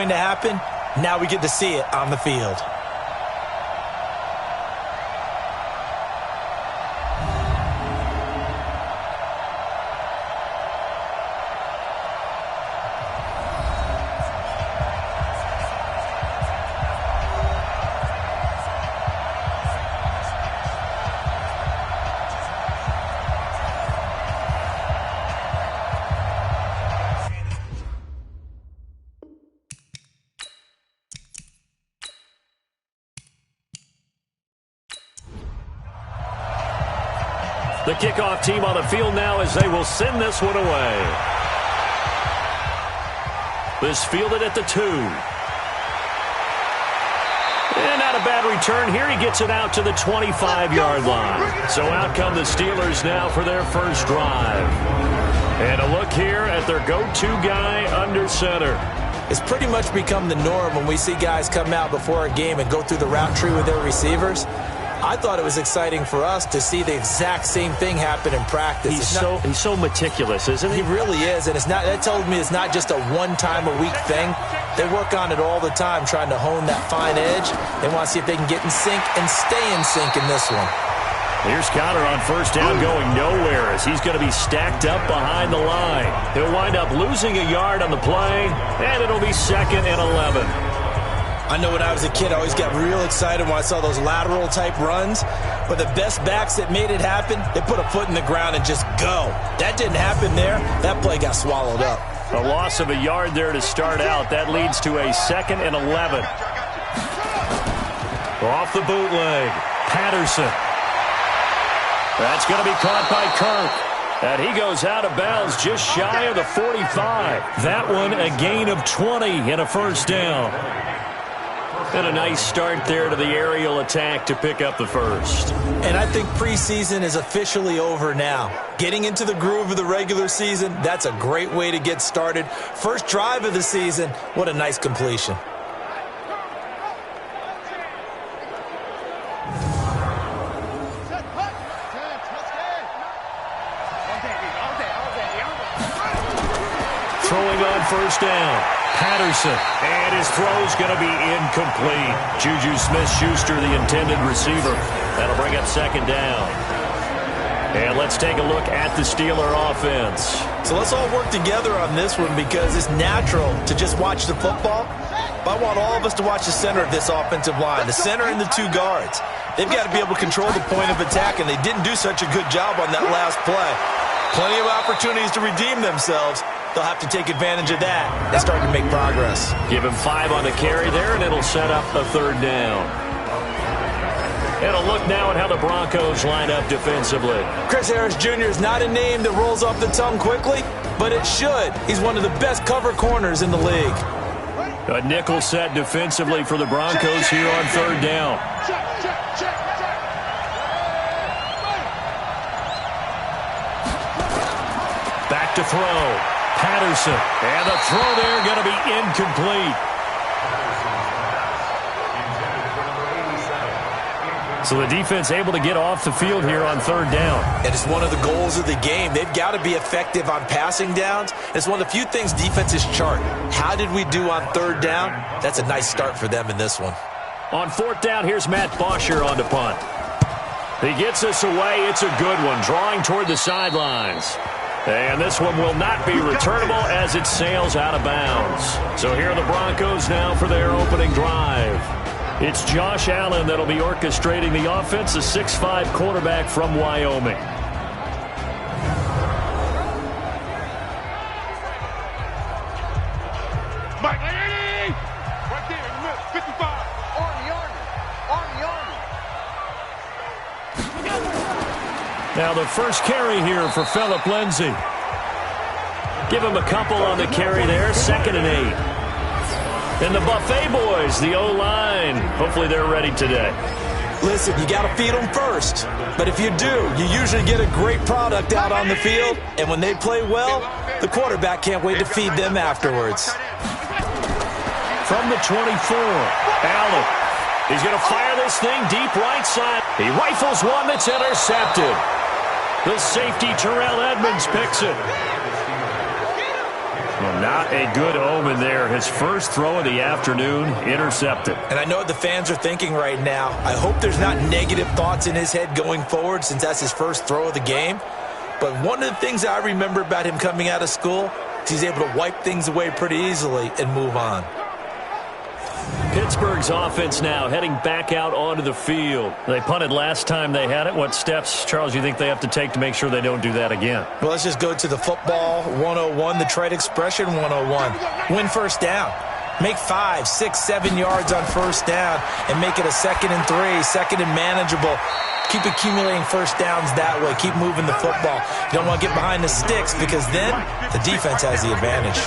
going to happen. Now we get to see it on the field. The kickoff team on the field now as they will send this one away. This fielded at the 2. And not a bad return here. He gets it out to the 25-yard line. So out come the Steelers now for their first drive. And a look here at their go-to guy under center. It's pretty much become the norm when we see guys come out before a game and go through the route tree with their receivers. I thought it was exciting for us to see the exact same thing happen in practice. He's so meticulous, isn't he? He really is, and that tells me it's not just a one-time-a-week thing. They work on it all the time, trying to hone that fine edge. They want to see if they can get in sync and stay in sync in this one. Here's Connor on first down going nowhere as he's going to be stacked up behind the line. He'll wind up losing a yard on the play, and it'll be 2nd and 11. I know when I was a kid, I always got real excited when I saw those lateral-type runs. But the best backs that made it happen, they put a foot in the ground and just go. That didn't happen there. That play got swallowed up. A loss of a yard there to start out. That leads to a 2nd and 11. Off the bootleg, Patterson. That's going to be caught by Kirk. And he goes out of bounds just shy of the 45. That one a gain of 20 and a first down. And a nice start there to the aerial attack to pick up the first. And I think preseason is officially over now. Getting into the groove of the regular season, that's a great way to get started. First drive of the season, what a nice completion. Throwing on first down, Patterson, and his throw's going to be incomplete. Juju Smith-Schuster, the intended receiver. That'll bring up 2nd down. And let's take a look at the Steeler offense. So let's all work together on this one because it's natural to just watch the football. But I want all of us to watch the center of this offensive line, the center and the 2 guards. They've got to be able to control the point of attack, and they didn't do such a good job on that last play. Plenty of opportunities to redeem themselves. They'll have to take advantage of that and start to make progress. Give him 5 on the carry there, and it'll set up a 3rd down. And a look now at how the Broncos line up defensively. Chris Harris Jr. is not a name that rolls off the tongue quickly, but it should. He's one of the best cover corners in the league. A nickel set defensively for the Broncos here on 3rd down. Back to throw. Patterson, and the throw there going to be incomplete. So the defense able to get off the field here on 3rd down. And it's one of the goals of the game. They've got to be effective on passing downs. It's one of the few things defenses chart. How did we do on 3rd down? That's a nice start for them in this one. On 4th down, here's Matt Bosher on the punt. He gets us away. It's a good one, drawing toward the sidelines. And this one will not be returnable as it sails out of bounds. So here are the Broncos now for their opening drive. It's Josh Allen that'll be orchestrating the offense, a 6'5" quarterback from Wyoming. Mike, right there in the middle, 55. Now the first carry here for Phillip Lindsay. Give him a couple on the carry there, 2nd and 8. And the Buffet boys, the O-line, hopefully they're ready today. Listen, you got to feed them first. But if you do, you usually get a great product out on the field. And when they play well, the quarterback can't wait to feed them afterwards. From the 24, Allen. He's going to fire this thing deep right side. He rifles one that's intercepted. The safety, Terrell Edmonds, picks it. Well, Not a good omen there. His first throw of the afternoon intercepted. And I know what the fans are thinking right now. I hope there's not negative thoughts in his head going forward since that's his first throw of the game. But one of the things I remember about him coming out of school is he's able to wipe things away pretty easily and move on. Pittsburgh's offense now heading back out onto the field. They punted last time they had it. What steps, Charles, you think they have to take to make sure they don't do that again? Well, let's just go to the football 101, the trade expression 101. Win first down. Make 5, 6, 7 yards on first down and make it a 2nd and 3, 2nd and manageable. Keep accumulating first downs that way. Keep moving the football. You don't want to get behind the sticks because then the defense has the advantage.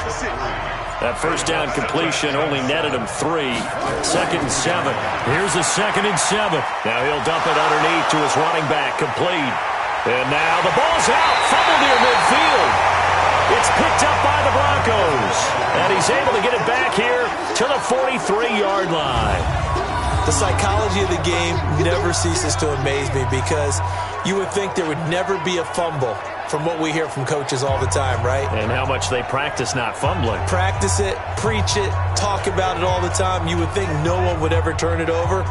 That first down completion only netted him 3. 2nd and 7. Here's a 2nd and 7. Now he'll dump it underneath to his running back, complete. And now the ball's out, fumble near midfield. It's picked up by the Broncos. And he's able to get it back here to the 43-yard line. The psychology of the game never ceases to amaze me because you would think there would never be a fumble from what we hear from coaches all the time, right? And how much they practice not fumbling. Practice it, preach it, talk about it all the time. You would think no one would ever turn it over.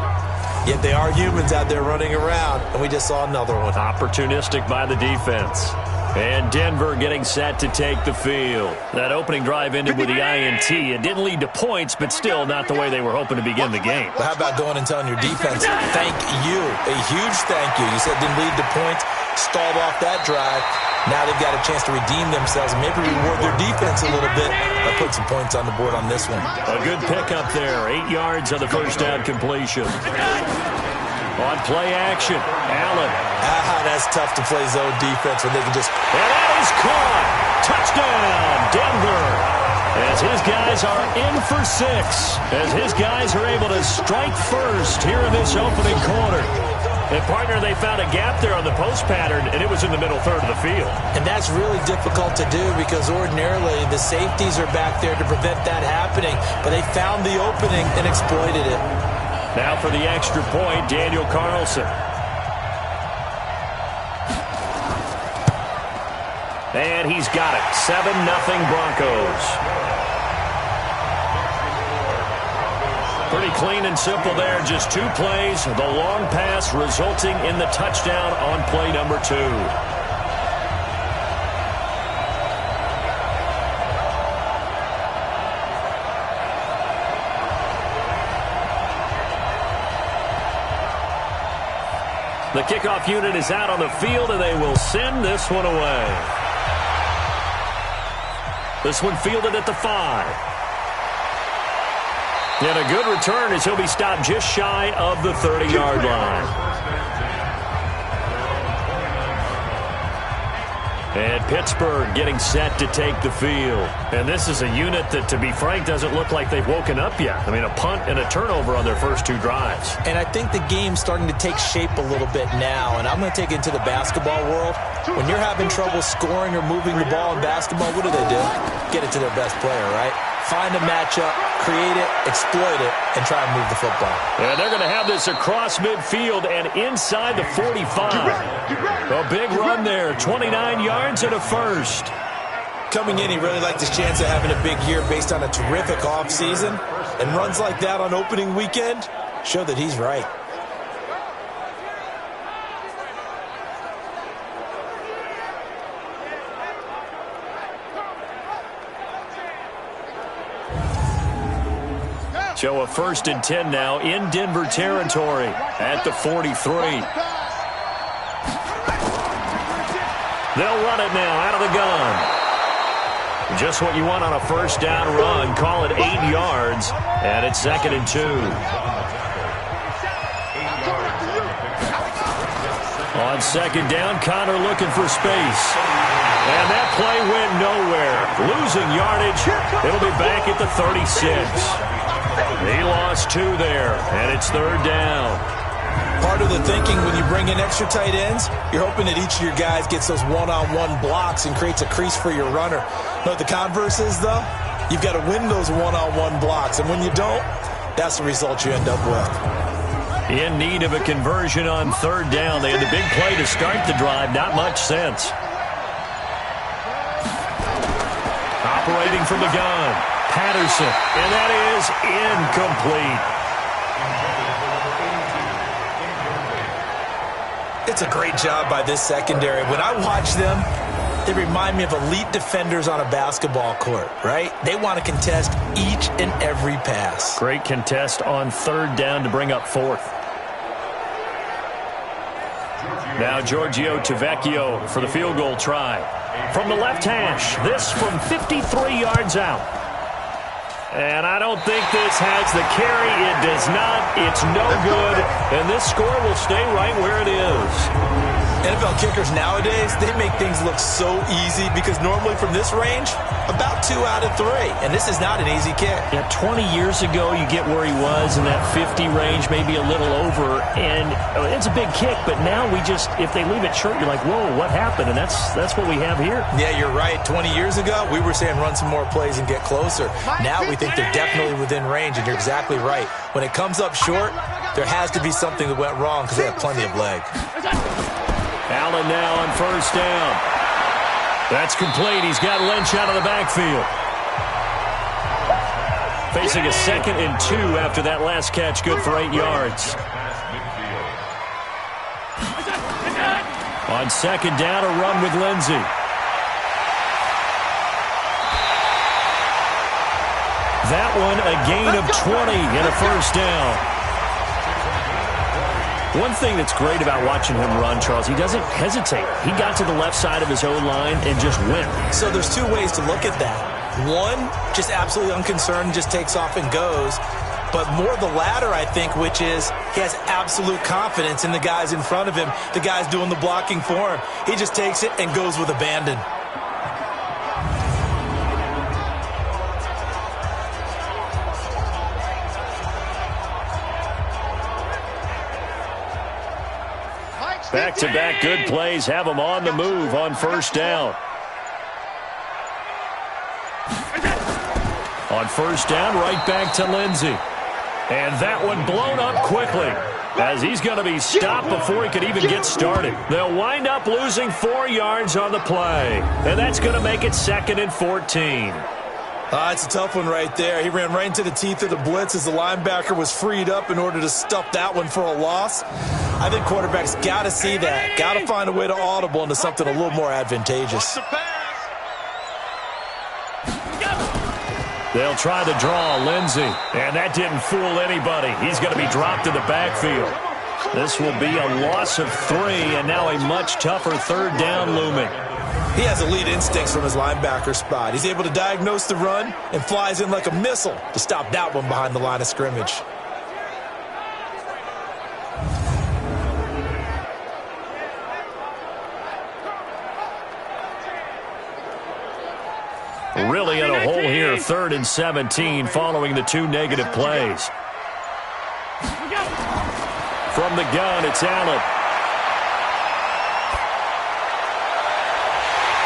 Yet they are humans out there running around, and we just saw another one. Opportunistic by the defense. And Denver getting set to take the field. That opening drive ended with the INT. It didn't lead to points, but still not the way they were hoping to begin the game. But how about going and telling your defense, thank you, a huge thank you. You said didn't lead to points, stalled off that drive. Now they've got a chance to redeem themselves and maybe reward their defense a little bit by putting some points on the board on this one. A good pickup there. 8 yards on the first down completion. On play action, Allen. That's tough to play zone defense when they can just... And that is caught. Touchdown, Denver. As his guys are in for 6. As his guys are able to strike first here in this opening quarter. And, partner, they found a gap there on the post pattern, and it was in the middle third of the field. And that's really difficult to do because ordinarily the safeties are back there to prevent that happening. But they found the opening and exploited it. Now for the extra point, Daniel Carlson. And he's got it. 7-0 Broncos. Pretty clean and simple there. Just 2 plays. The long pass resulting in the touchdown on play number 2. The kickoff unit is out on the field, and they will send this one away. This one fielded at the 5. And a good return as he'll be stopped just shy of the 30-yard line. And Pittsburgh getting set to take the field. And this is a unit that, to be frank, doesn't look like they've woken up yet. I mean, a punt and a turnover on their first 2 drives. And I think the game's starting to take shape a little bit now. And I'm going to take it into the basketball world. When you're having trouble scoring or moving the ball in basketball, what do? Get it to their best player, right? Find a matchup, create it, exploit it, and try and move the football. And they're going to have this across midfield and inside the 45. A big run there, 29 yards and a first. Coming in, he really liked his chance of having a big year based on a terrific offseason. And runs like that on opening weekend show that he's right. So a 1st and 10 now in Denver territory at the 43. They'll run it now out of the gun. Just what you want on a first down run. Call it 8 yards, and it's 2nd and 2. On 2nd down, Connor looking for space. And that play went nowhere. Losing yardage. It'll be back at the 36. He lost 2 there, and it's 3rd down. Part of the thinking when you bring in extra tight ends, you're hoping that each of your guys gets those one-on-one blocks and creates a crease for your runner. Know what the converse is, though? You've got to win those one-on-one blocks, and when you don't, that's the result you end up with. In need of a conversion on 3rd down. They had the big play to start the drive. Not much sense. operating from the gun. Patterson, and that is incomplete. It's a great job by this secondary. When I watch them, they remind me of elite defenders on a basketball court, right? They want to contest each and every pass. Great contest on third down to bring up fourth. Now Giorgio Tavecchio for the field goal try. From the left hash, this from 53 yards out. And I don't think this has the carry. It does not. It's no good. And this score will stay right where it is. NFL kickers nowadays, they make things look so easy because normally from this range, about 2 out of 3. And this is not an easy kick. Yeah, 20 years ago, you get where he was in that 50 range, maybe a little over. And it's a big kick, but now we just, if they leave it short, you're like, whoa, what happened? And that's what we have here. Yeah, you're right. 20 years ago, we were saying run some more plays and get closer. Now we think they're definitely within range, and you're exactly right. When it comes up short, there has to be something that went wrong because they have plenty of leg. Allen now on first down. That's complete. He's got Lynch out of the backfield. Facing a 2nd and 2 after that last catch, good for 8 yards. On 2nd down, a run with Lindsey. That one, a gain of 20 and a first down. One thing that's great about watching him run, Charles, he doesn't hesitate. He got to the left side of his own line and just went. So there's 2 ways to look at that. One, just absolutely unconcerned, just takes off and goes. But more the latter, I think, which is he has absolute confidence in the guys in front of him, the guys doing the blocking for him. He just takes it and goes with abandon. Back-to-back good plays have them on the move on first down. On first down, right back to Lindsey. And that one blown up quickly as he's going to be stopped before he could even get started. They'll wind up losing 4 yards on the play. And that's going to make it 2nd and 14. It's a tough one right there. He ran right into the teeth of the blitz as the linebacker was freed up in order to stuff that one for a loss. I think quarterbacks got to see that. Got to find a way to audible into something a little more advantageous. They'll try to draw Lindsey, and that didn't fool anybody. He's going to be dropped in the backfield. This will be a loss of 3, and now a much tougher 3rd down looming. He has elite instincts from his linebacker spot. He's able to diagnose the run and flies in like a missile to stop that one behind the line of scrimmage. Really in a hole here, 3rd and 17 following the 2 negative plays. From the gun, it's Allen.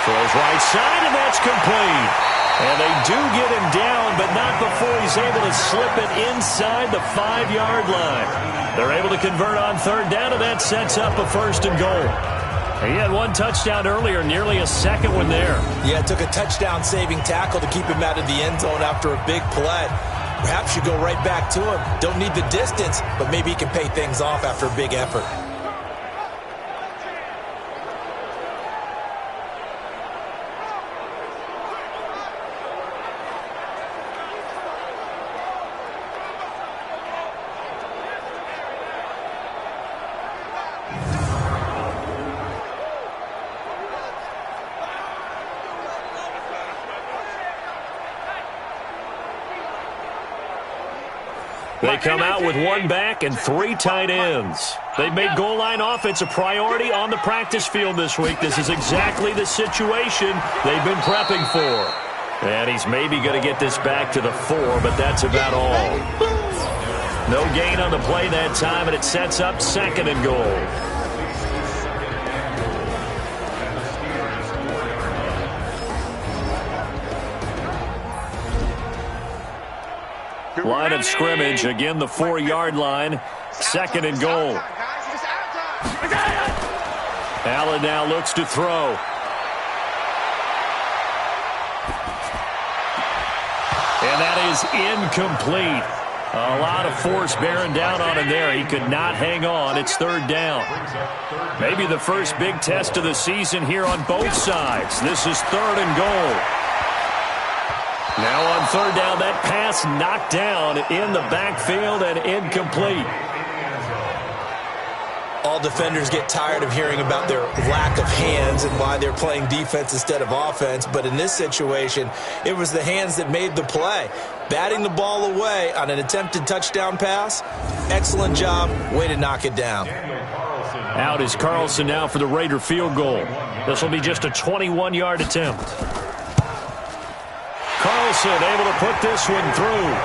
Throws right side, and that's complete. And they do get him down, but not before he's able to slip it inside the 5-yard line. They're able to convert on 3rd down, and that sets up a 1st and goal. He had 1 touchdown earlier, nearly a 2nd one there. Yeah, it took a touchdown-saving tackle to keep him out of the end zone after a big play. Perhaps you go right back to him. Don't need the distance, but maybe he can pay things off after a big effort. They come out with 1 back and 3 tight ends. They've made goal line offense a priority on the practice field this week. This is exactly the situation they've been prepping for. And he's maybe going to get this back to the 4, but that's about all. No gain on the play that time, and it sets up 2nd and goal. Line of scrimmage, again the 4-yard line, 2nd and goal. Allen now looks to throw. And that is incomplete. A lot of force bearing down on him there. He could not hang on. It's third down. Maybe the first big test of the season here on both sides. This is third and goal. Now on third down, that pass knocked down in the backfield and incomplete. All defenders get tired of hearing about their lack of hands and why they're playing defense instead of offense. But in this situation, it was the hands that made the play. Batting the ball away on an attempted touchdown pass. Excellent job. Way to knock it down. Out is Carlson now for the Raider field goal. This will be just a 21-yard attempt. Carlson able to put this one through.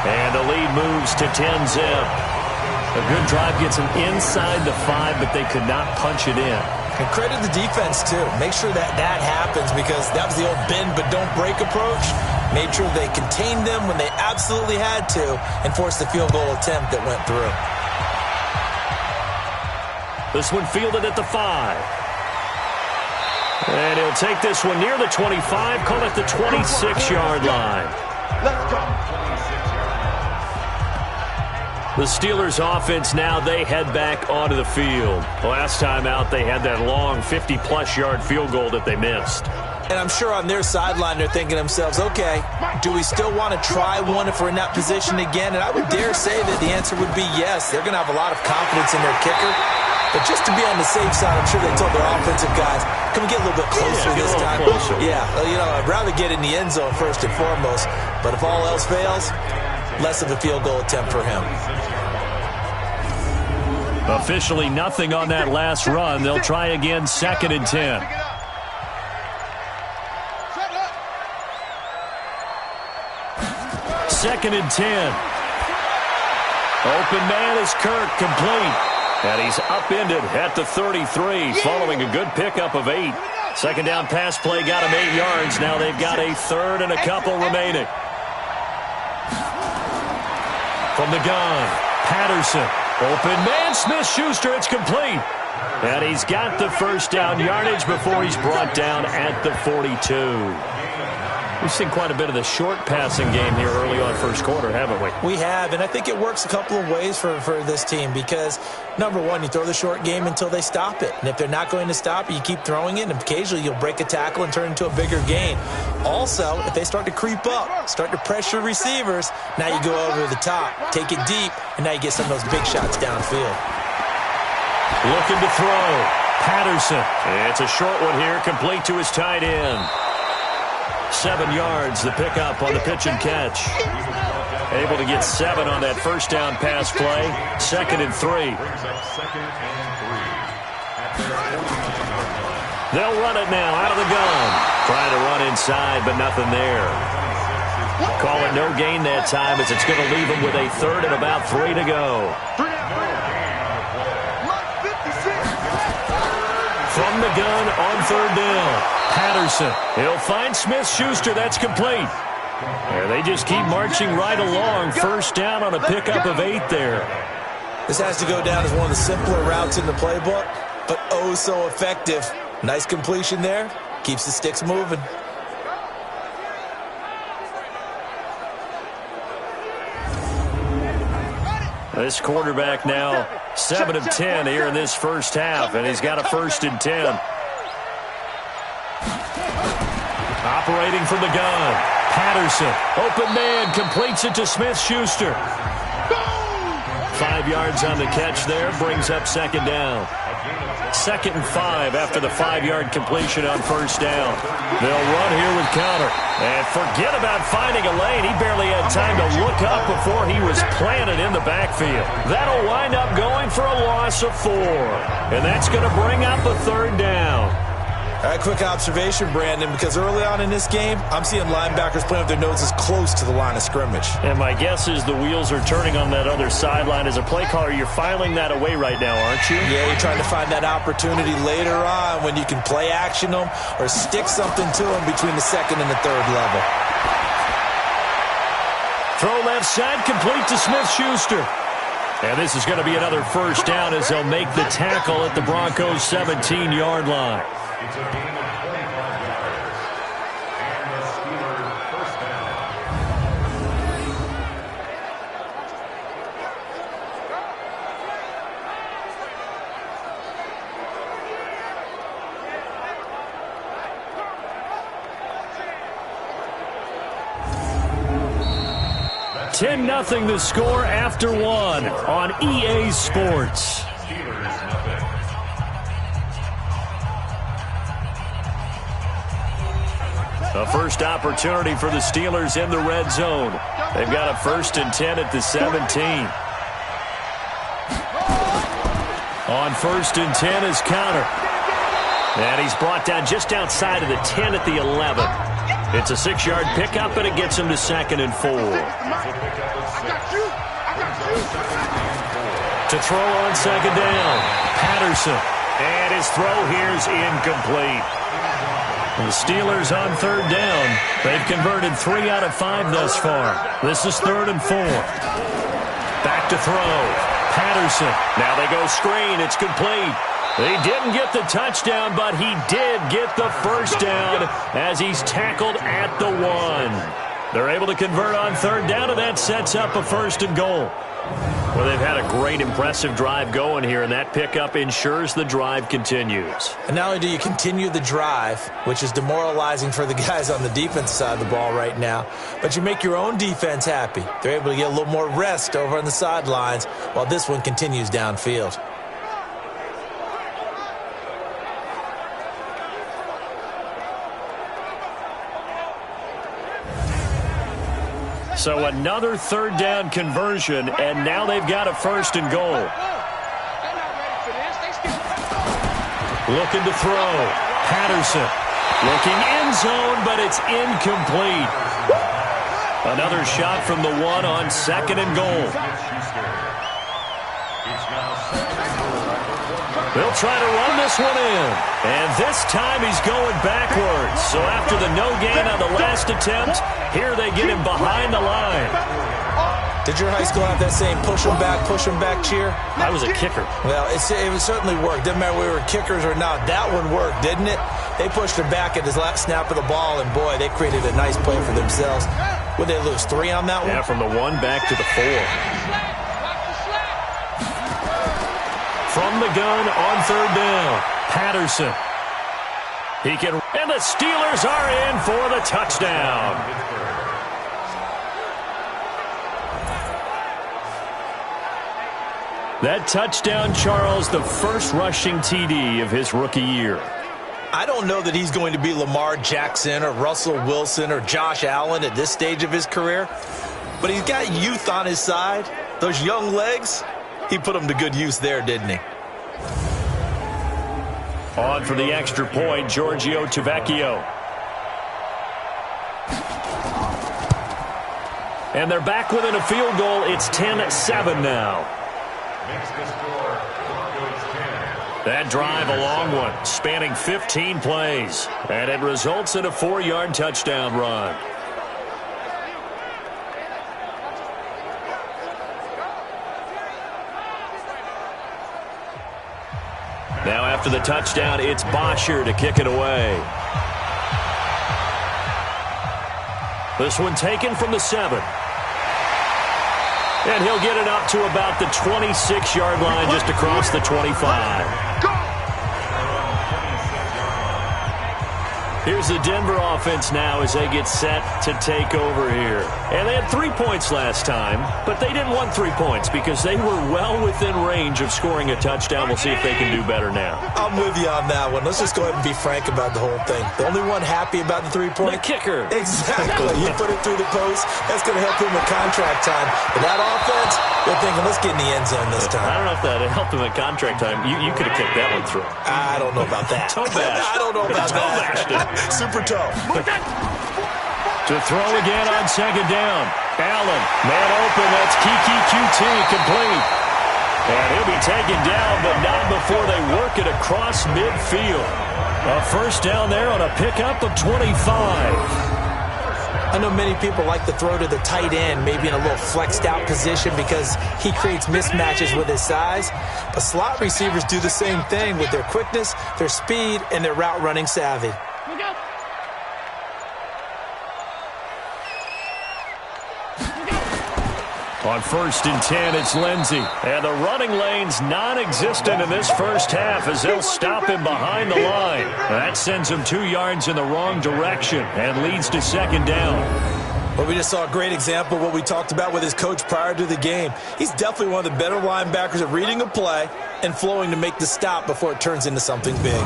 And the lead moves to 10-zip. A good drive gets them inside the 5, but they could not punch it in. And credit the defense, too. Make sure that happens because that was the old bend but don't break approach. Made sure they contained them when they absolutely had to and forced the field goal attempt that went through. This one fielded at the 5. And he'll take this one near the 25, call it the 26-yard line. Let's go. The Steelers offense now, they head back onto the field. Last time out, they had that long 50-plus yard field goal that they missed. And I'm sure on their sideline they're thinking to themselves, okay, do we still want to try one if we're in that position again? And I would dare say that the answer would be yes. They're going to have a lot of confidence in their kicker. But just to be on the safe side, I'm sure they told their offensive guys, can we get a little bit closer this time? Closer. Yeah, I'd rather get in the end zone first and foremost. But if all else fails, less of a field goal attempt for him. Officially nothing on that last run. They'll try again, 2nd and 10. Second and 10. Open man is Kirk, complete. And he's upended at the 33 following a good pickup of 8. Second down pass play got him 8 yards. Now they've got a third and a couple remaining. From the gun, Patterson. Open man, Smith-Schuster, it's complete. And he's got the first down yardage before he's brought down at the 42. We've seen quite a bit of the short passing game here early on first quarter, haven't we? We have, and I think it works a couple of ways for this team because, number one, you throw the short game until they stop it. And if they're not going to stop it, you keep throwing it, and occasionally you'll break a tackle and turn it into a bigger gain. Also, if they start to creep up, start to pressure receivers, now you go over the top, take it deep, and now you get some of those big shots downfield. Looking to throw. Patterson. It's a short one here, complete to his tight end. 7 yards, the pickup on the pitch and catch. Able to get 7 on that first down pass play. 2nd and 3. They'll run it now out of the gun. Trying to run inside, but nothing there. Call it no gain that time as it's going to leave them with a third and about 3 to go. From the gun on third down. Patterson. He'll find Smith-Schuster. That's complete. And they just keep marching right along. First down on a pickup of 8 there. This has to go down as one of the simpler routes in the playbook, but oh so effective. Nice completion there. Keeps the sticks moving. This quarterback now 7 of 10 here in this first half, and he's got a 1st and 10. Operating from the gun. Patterson. Open man. Completes it to Smith-Schuster. 5 yards on the catch there. Brings up 2nd down. 2nd and 5 after the 5-yard completion on first down. They'll run here with counter. And forget about finding a lane. He barely had time to look up before he was planted in the backfield. That'll wind up going for a loss of 4. And that's going to bring up a 3rd down. All right, quick observation, Brandon, because early on in this game, I'm seeing linebackers playing with their noses close to the line of scrimmage. And my guess is the wheels are turning on that other sideline. As a play caller, you're filing that away right now, aren't you? Yeah, you're trying to find that opportunity later on when you can play action them or stick something to them between the 2nd and the 3rd level. Throw left side, complete to Smith-Schuster. And this is going to be another first down as they'll make the tackle at the Broncos' 17-yard line. 10-0 the score after one on EA Sports. A first opportunity for the Steelers in the red zone. They've got a 1st and 10 at the 17. On 1st and 10 is Connor. And he's brought down just outside of the 10 at the 11. It's a 6-yard pickup, and it gets him to 2nd and 4. To throw on 2nd down, Patterson. And his throw here is incomplete. The Steelers on 3rd down. They've converted 3 out of 5 thus far. This is 3rd and 4. Back to throw. Patterson. Now they go screen. It's complete. He didn't get the touchdown, but he did get the first down as he's tackled at the 1. They're able to convert on 3rd down, and that sets up a 1st and goal. Well, they've had a great, impressive drive going here, and that pickup ensures the drive continues. And not only do you continue the drive, which is demoralizing for the guys on the defense side of the ball right now, but you make your own defense happy. They're able to get a little more rest over on the sidelines while this one continues downfield. So another 3rd down conversion, and now they've got a 1st and goal. Looking to throw. Patterson. Looking end zone, but it's incomplete. Another shot from the 1 on 2nd and goal. They'll try to run this one in. And this time he's going backwards. So after the no gain on the last attempt, here they get him behind the line. Did your high school have that same push him back cheer? I was a kicker. Well, it certainly worked. Didn't matter whether we were kickers or not. That one worked, didn't it? They pushed him back at his last snap of the ball, and boy, they created a nice play for themselves. Would they lose 3 on that one? Yeah, from the 1 back to the 4. From the gun on 3rd down, Patterson. And the Steelers are in for the touchdown. That touchdown, Charles, the first rushing TD of his rookie year. I don't know that he's going to be Lamar Jackson or Russell Wilson or Josh Allen at this stage of his career, but he's got youth on his side. Those young legs, he put them to good use there, didn't he? On for the extra point, Giorgio Tavecchio. And they're back within a field goal. It's 10-7 now. That drive, a long one, spanning 15 plays. And it results in a 4-yard touchdown run. Now after the touchdown, it's Bosher to kick it away. This one taken from the 7. And he'll get it up to about the 26-yard line just across the 25. Here's the Denver offense now as they get set to take over here. And they had 3 points last time, but they didn't want 3 points because they were well within range of scoring a touchdown. We'll see if they can do better now. I'm with you on that one. Let's just go ahead and be frank about the whole thing. The only one happy about the 3-point? The kicker. Exactly. He put it through the post. That's going to help him with contract time. But that offense, they're thinking, let's get in the end zone this time. I don't know if that helped him at contract time. You could have kicked that one through. I don't know about that. Toe bash. I don't know about that. Super toe. To throw again on 2nd down. Allen, man open. That's Kiki QT complete. And he'll be taken down, but not before they work it across midfield. A 1st down there on a pickup of 25. I know many people like to throw to the tight end, maybe in a little flexed out position because he creates mismatches with his size. But slot receivers do the same thing with their quickness, their speed, and their route running savvy. On 1st and 10, it's Lindsey. And the running lane's non-existent in this first half as they'll stop him behind the line. That sends him 2 yards in the wrong direction and leads to 2nd down. Well, we just saw a great example of what we talked about with his coach prior to the game. He's definitely one of the better linebackers at reading a play and flowing to make the stop before it turns into something big.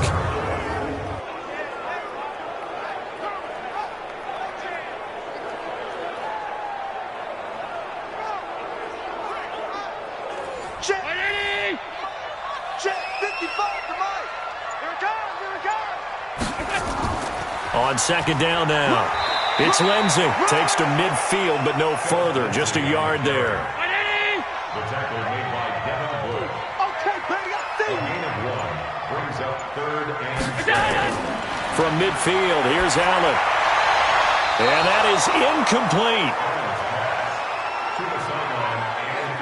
On second down now, it's Lindsey. Takes to midfield, but no further. Just a yard there. The tackle made by Devin Wood. Okay, baby, I see you. A gain of 1 brings up 3rd and 7. From midfield, here's Allen. And that is incomplete. To the sideline and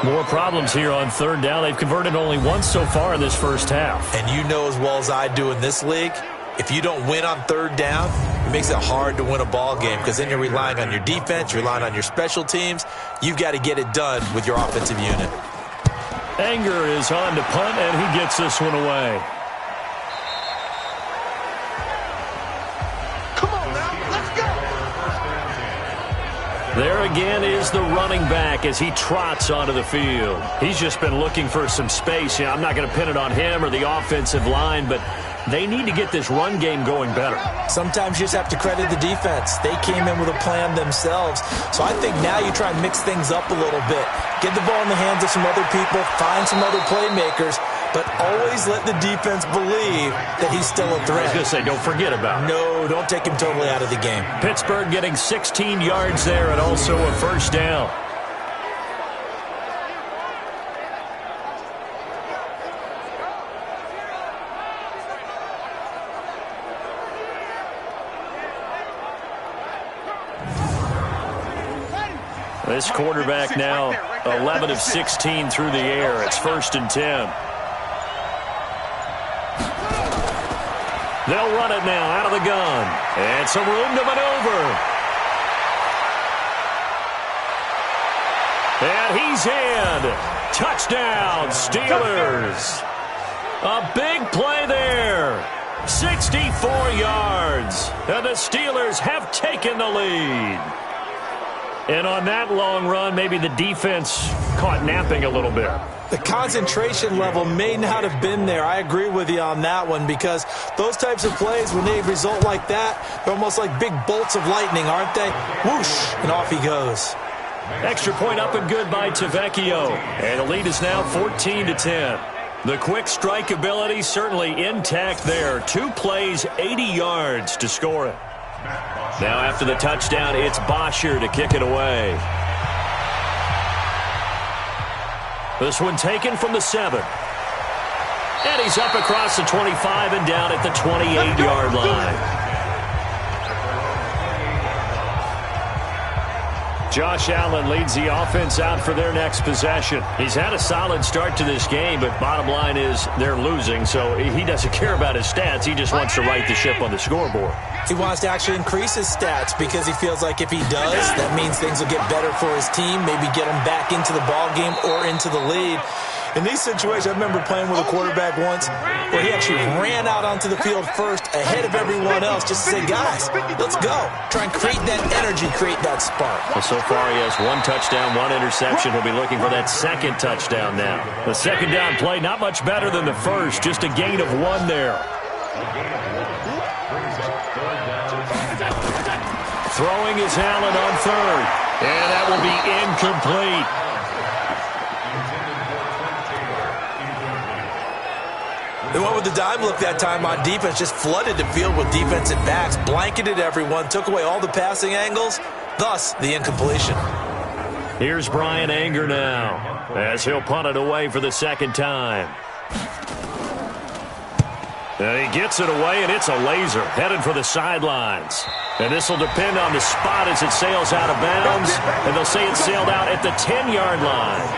incomplete. More problems here on 3rd down. They've converted only once so far in this first half. And you know as well as I do in this league, if you don't win on 3rd down, it makes it hard to win a ball game because then you're relying on your defense, you're relying on your special teams. You've got to get it done with your offensive unit. Anger is on to punt, and he gets this one away. Come on now, let's go. There again is the running back as he trots onto the field. He's just been looking for some space. I'm not going to pin it on him or the offensive line, but they need to get this run game going better. Sometimes you just have to credit the defense. They came in with a plan themselves. So I think now you try and mix things up a little bit. Get the ball in the hands of some other people, find some other playmakers, but always let the defense believe that he's still a threat. I was going to say, don't forget about it. No, don't take him totally out of the game. Pittsburgh getting 16 yards there and also a first down. This quarterback now 11 of 16 through the air. It's 1st and 10. They'll run it now out of the gun. And some room to maneuver. And he's in. Touchdown, Steelers. A big play there. 64 yards. And the Steelers have taken the lead. And on that long run, maybe the defense caught napping a little bit. The concentration level may not have been there. I agree with you on that one because those types of plays, when they result like that, they're almost like big bolts of lightning, aren't they? Whoosh, and off he goes. Extra point up and good by Tavecchio. And the lead is now 14-10. The quick strike ability certainly intact there. 2 plays, 80 yards to score it. Now after the touchdown, it's Bosher to kick it away. This one taken from the 7. And he's up across the 25 and down at the 28-yard line. Josh Allen leads the offense out for their next possession. He's had a solid start to this game, but bottom line is they're losing, so he doesn't care about his stats. He just wants to right the ship on the scoreboard. He wants to actually increase his stats because he feels like if he does, that means things will get better for his team, maybe get him back into the ball game or into the lead. In these situations, I remember playing with a quarterback once where he actually ran out onto the field first ahead of everyone else just to say, guys, let's go. Try and create that energy, create that spark. Well, so far he has 1 touchdown, 1 interception. He'll be looking for that 2nd touchdown now. The 2nd down play, not much better than the first, just a gain of 1 there. Throwing is Allen on 3rd, and that will be incomplete. They went with the dime look that time on defense, just flooded the field with defensive backs, blanketed everyone, took away all the passing angles, thus the incompletion. Here's Brian Anger now as he'll punt it away for the 2nd time. And he gets it away, and it's a laser headed for the sidelines. And this will depend on the spot as it sails out of bounds, and they'll say it sailed out at the 10-yard line.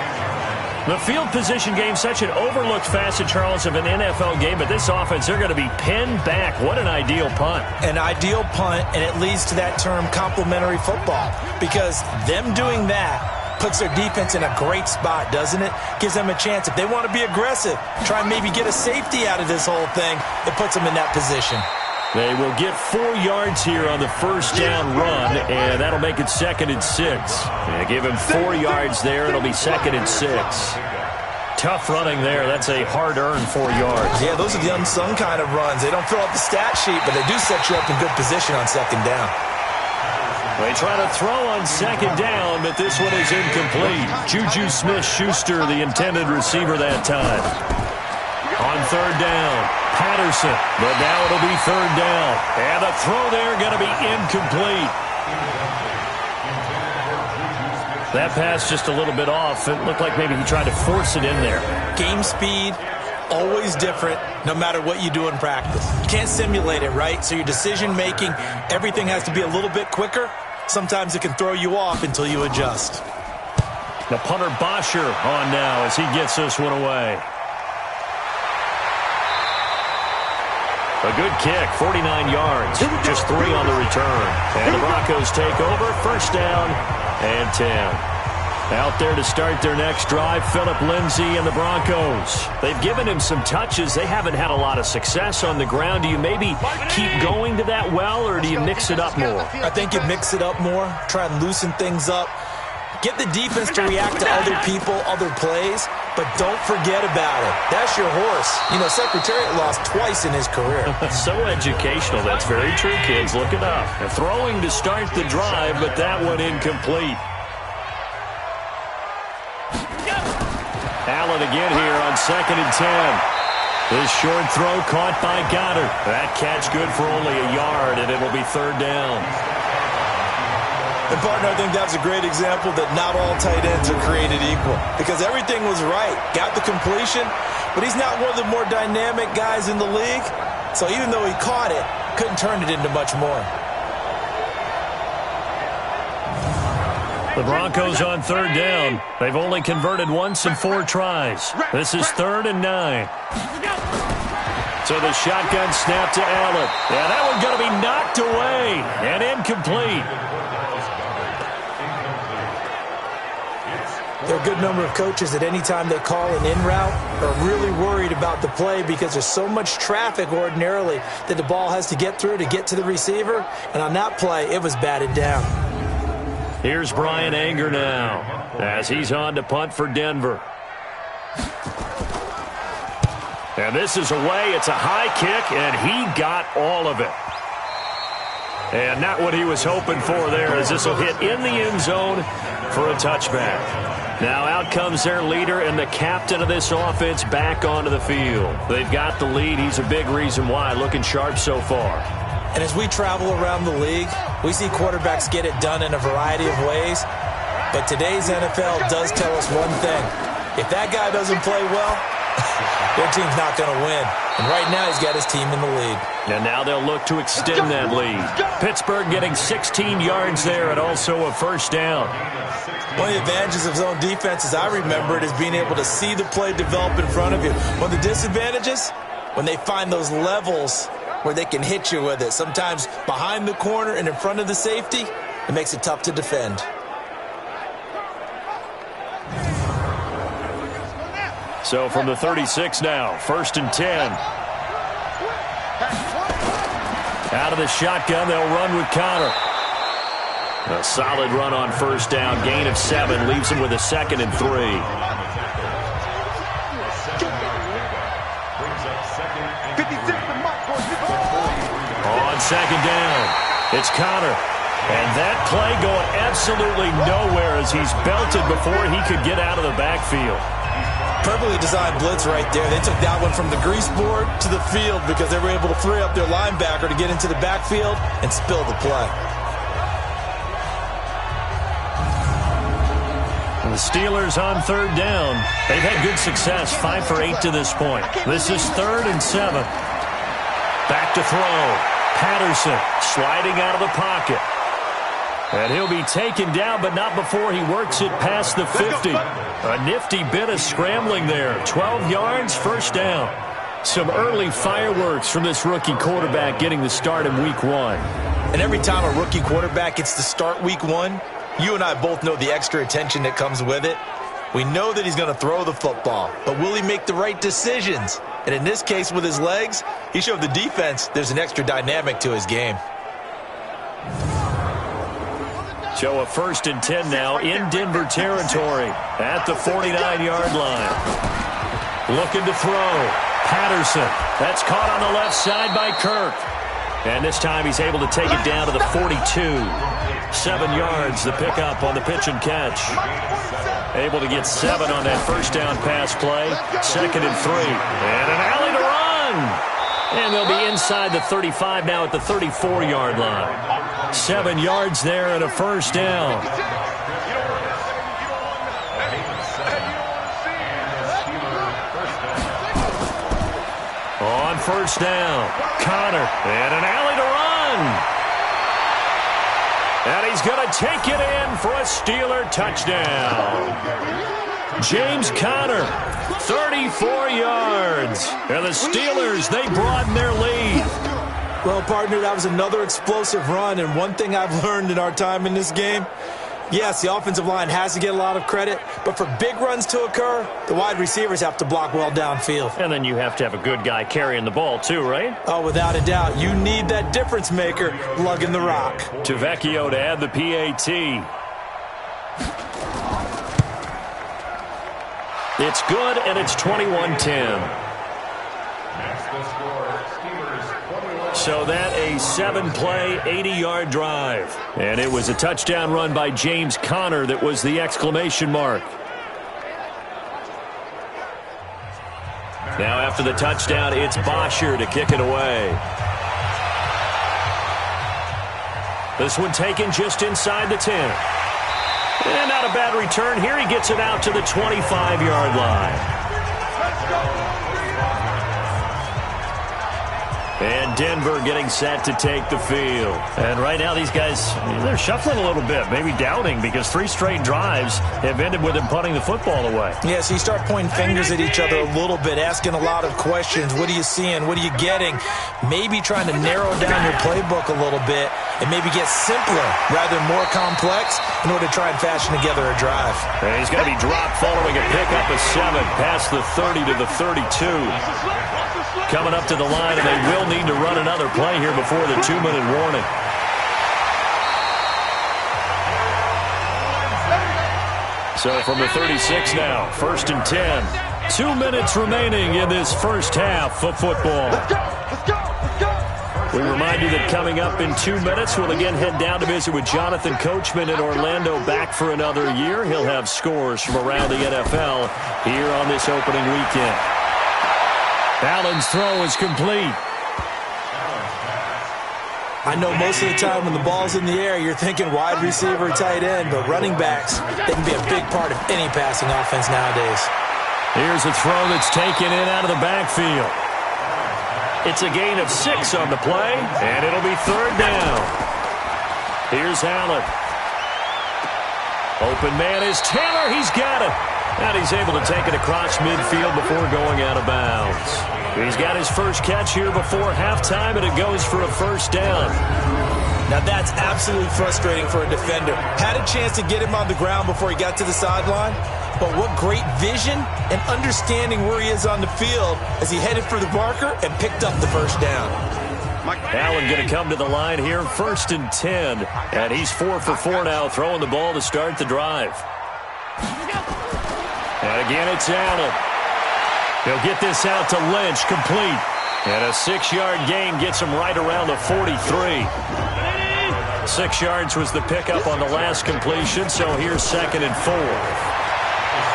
The field position game, such an overlooked facet, Charles, of an NFL game, but this offense, they're going to be pinned back. What an ideal punt. An ideal punt, and it leads to that term complementary football, because them doing that puts their defense in a great spot, doesn't it? Gives them a chance. If they want to be aggressive, try and maybe get a safety out of this whole thing, it puts them in that position. They will get 4 yards here on the first down run, and that'll make it 2nd and 6. And give him 4 yards there. It'll be 2nd and 6. Tough running there. That's a hard-earned 4 yards. Yeah, those are the unsung kind of runs. They don't fill out the stat sheet, but they do set you up in good position on 2nd down. They try to throw on 2nd down, but this one is incomplete. Juju Smith-Schuster, the intended receiver that time. On 3rd down, Patterson, but now it'll be 3rd down. And the throw there going to be incomplete. That pass just a little bit off. It looked like maybe he tried to force it in there. Game speed, always different, no matter what you do in practice. You can't simulate it, right? So your decision-making, everything has to be a little bit quicker. Sometimes it can throw you off until you adjust. The punter Bosher on now as he gets this one away. A good kick, 49 yards, just 3 on the return. And the Broncos take over, 1st down and 10. Out there to start their next drive, Phillip Lindsay and the Broncos. They've given him some touches. They haven't had a lot of success on the ground. Do you maybe keep going to that well, or do you mix it up more? I think you mix it up more, try and loosen things up. Get the defense to react to other people, other plays, but don't forget about it. That's your horse. You know, Secretariat lost twice in his career. So educational. That's very true, kids. Look it up. They're throwing to start the drive, but that one incomplete. Allen again here on 2nd and 10. This short throw caught by Goddard. That catch good for only a yard, and it'll be 3rd down. And, partner, I think that's a great example that not all tight ends are created equal, because everything was right. Got the completion, but he's not one of the more dynamic guys in the league. So even though he caught it, couldn't turn it into much more. The Broncos on 3rd down. They've only converted once in 4 tries. This is 3rd and 9. So the shotgun snap to Allen. Yeah, that one's going to be knocked away and incomplete. There are a good number of coaches that any time they call an in route are really worried about the play because there's so much traffic ordinarily that the ball has to get through to get to the receiver. And on that play, it was batted down. Here's Brian Anger now as he's on to punt for Denver. And this is away. It's a high kick, and he got all of it. And not what he was hoping for there, as this will hit in the end zone for a touchback. Now out comes their leader and the captain of this offense back onto the field. They've got the lead. He's a big reason why. Looking sharp so far. And as we travel around the league, we see quarterbacks get it done in a variety of ways. But today's NFL does tell us one thing. If that guy doesn't play well, their team's not going to win. And right now he's got his team in the lead. And now they'll look to extend that lead. Pittsburgh getting 16 yards there and also a 1st down. One of the advantages of zone defense, as I remember it, is being able to see the play develop in front of you. One of the disadvantages, when they find those levels where they can hit you with it. Sometimes behind the corner and in front of the safety, it makes it tough to defend. So from the 36 now, 1st and 10. Out of the shotgun, they'll run with Connor. A solid run on 1st down, gain of 7, leaves him with a 2nd and 3. On 2nd down, it's Connor. And that play going absolutely nowhere as he's belted before he could get out of the backfield. Perfectly designed blitz right there. They took that one from the grease board to the field because they were able to free up their linebacker to get into the backfield and spill the play. And the Steelers on 3rd down. They've had good success, 5 for 8 to this point. This is 3rd and 7. Back to throw. Patterson sliding out of the pocket. And he'll be taken down, but not before he works it past the 50. A nifty bit of scrambling there. 12 yards, 1st down. Some early fireworks from this rookie quarterback getting the start in week 1. And every time a rookie quarterback gets to start week 1, you and I both know the extra attention that comes with it. We know that he's going to throw the football, but will he make the right decisions? And in this case, with his legs, he showed the defense there's an extra dynamic to his game. So a 1st and 10 now in Denver territory at the 49-yard line. Looking to throw. Patterson. That's caught on the left side by Kirk. And this time he's able to take it down to the 42. 7 yards, the pickup on the pitch and catch. Able to get 7 on that first down pass play. 2nd and 3. And an alley to run. And they'll be inside the 35 now at the 34-yard line. 7 yards there and a first down. On first down, Connor, and an alley to run. And he's going to take it in for a Steeler touchdown. James Conner, 34 yards. And the Steelers, they broaden their lead. Well, partner, that was another explosive run, and one thing I've learned in our time in this game, yes, the offensive line has to get a lot of credit, but for big runs to occur, the wide receivers have to block well downfield. And then you have to have a good guy carrying the ball too, right? Oh, without a doubt. You need that difference maker lugging the rock. Tavecchio to add the PAT. It's good, and it's 21-10. So that a 7-play, 80-yard drive. And it was a touchdown run by James Conner that was the exclamation mark. Now after the touchdown, it's Bosher to kick it away. This one taken just inside the 10. And not a bad return here. He gets it out to the 25-yard line. And Denver getting set to take the field. And right now these guys, they're shuffling a little bit, maybe doubting, because 3 straight drives have ended with them punting the football away. Yeah, so you start pointing fingers at each other a little bit, asking a lot of questions. What are you seeing? What are you getting? Maybe trying to narrow down your playbook a little bit and maybe get simpler rather than more complex in order to try and fashion together a drive. And he's going to be dropped following a pickup of 7 past the 30 to the 32. Coming up to the line, and they will need to run another play here before the 2-minute warning. So from the 36 now, 1st and 10. 2 minutes remaining in this first half of football. We remind you that coming up in 2 minutes, we'll again head down to visit with Jonathan Coachman in Orlando, back for another year. He'll have scores from around the NFL here on this opening weekend. Allen's throw is complete. I know most of the time when the ball's in the air, you're thinking wide receiver, tight end, but running backs, they can be a big part of any passing offense nowadays. Here's a throw that's taken in out of the backfield. It's a gain of 6 on the play, and it'll be 3rd down. Here's Allen. Open man is Taylor. He's got it. And he's able to take it across midfield before going out of bounds. He's got his first catch here before halftime, and it goes for a first down. Now that's absolutely frustrating for a defender. Had a chance to get him on the ground before he got to the sideline, but what great vision and understanding where he is on the field as he headed for the marker and picked up the first down. Allen going to come to the line here, 1st and 10. And he's 4 for 4 now, throwing the ball to start the drive. And again, it's Allen. He'll get this out to Lynch, complete. And a 6-yard gain gets him right around the 43. 6 yards was the pickup on the last completion, so here's 2nd and 4.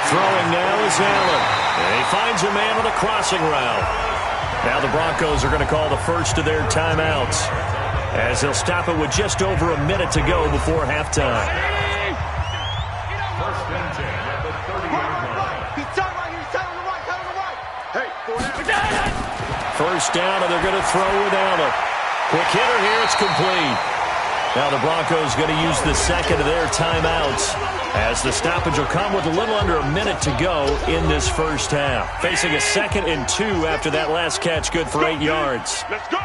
Throwing now is Allen. And he finds a man on the crossing route. Now the Broncos are going to call the first of their timeouts, as they'll stop it with just over a minute to go before halftime. First down, and they're going to throw with Allen. Quick hitter here, it's complete. Now the Broncos going to use the second of their timeouts, as the stoppage will come with a little under a minute to go in this first half. Facing a 2nd and 2 after that last catch, good for 8 yards. Let's go.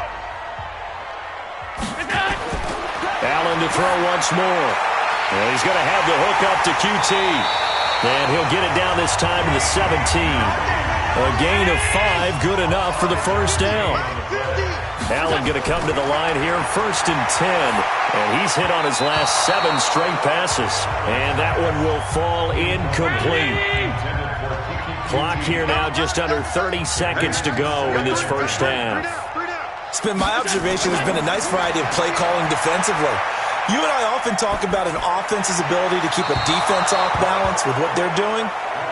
Allen to throw once more. And he's going to have the hook up to QT. And he'll get it down this time to the 17. A gain of 5, good enough for the first down. Allen going to come to the line here, 1st and 10. And he's hit on his last 7 straight passes. And that one will fall incomplete. Clock here now just under 30 seconds to go in this first half. It's been my observation. There's been a nice variety of play calling defensively. You and I often talk about an offense's ability to keep a defense off balance with what they're doing.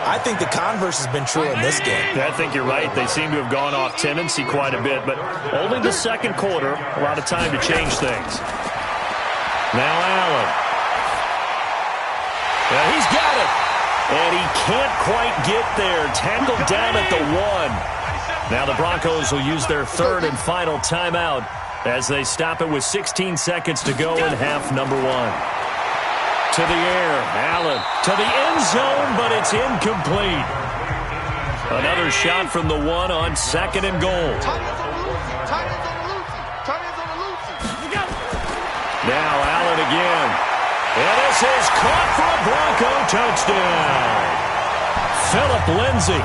I think the converse has been true in this game. I think you're right. They seem to have gone off tendency quite a bit, but only the second quarter, a lot of time to change things. Now Allen. And he's got it. And he can't quite get there. Tackled down at the 1. Now the Broncos will use their 3rd and final timeout as they stop it with 16 seconds to go in half number 1. To the air, Allen to the end zone, but it's incomplete. Another shot from the 1 on 2nd and goal. Now Allen again. And this is caught for a Bronco touchdown. Phillip Lindsay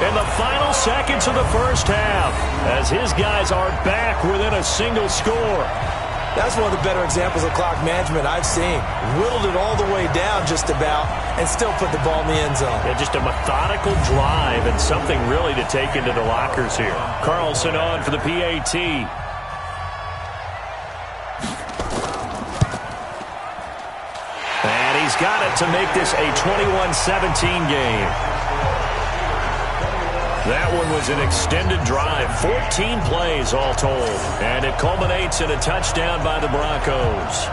in the final seconds of the first half as his guys are back within a single score. That's one of the better examples of clock management I've seen. Whittled it all the way down just about and still put the ball in the end zone. Yeah, just a methodical drive and something really to take into the lockers here. Carlson on for the PAT. And he's got it to make this a 21-17 game. That one was an extended drive, 14 plays all told, and it culminates in a touchdown by the Broncos.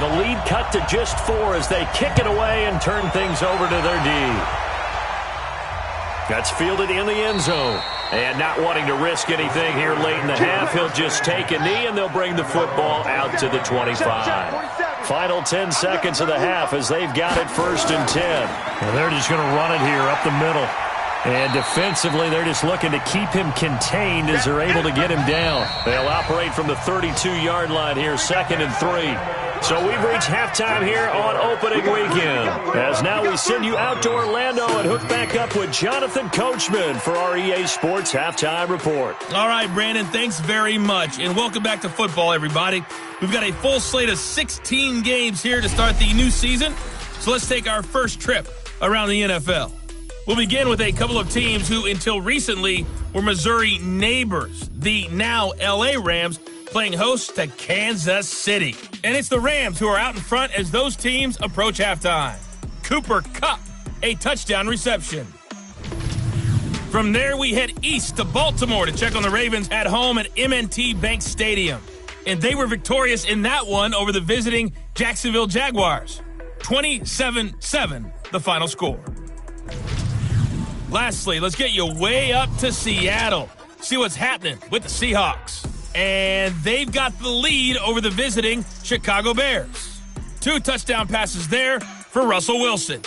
The lead cut to just 4 as they kick it away and turn things over to their D. That's fielded in the end zone. And not wanting to risk anything here late in the half, he'll just take a knee and they'll bring the football out to the 25. Final 10 seconds of the half as they've got it 1st and 10. And they're just going to run it here up the middle. And defensively, they're just looking to keep him contained as they're able to get him down. They'll operate from the 32-yard line here, 2nd and 3. So we've reached halftime here on opening weekend. As now we send you out to Orlando and hook back up with Jonathan Coachman for our EA Sports Halftime Report. All right, Brandon, thanks very much. And welcome back to football, everybody. We've got a full slate of 16 games here to start the new season. So let's take our first trip around the NFL. We'll begin with a couple of teams who, until recently, were Missouri neighbors. The now L.A. Rams playing host to Kansas City. And it's the Rams who are out in front as those teams approach halftime. Cooper Kupp, a touchdown reception. From there, we head east to Baltimore to check on the Ravens at home at M&T Bank Stadium. And they were victorious in that one over the visiting Jacksonville Jaguars. 27-7, the final score. Lastly, let's get you way up to Seattle. See what's happening with the Seahawks. And they've got the lead over the visiting Chicago Bears. 2 touchdown passes there for Russell Wilson.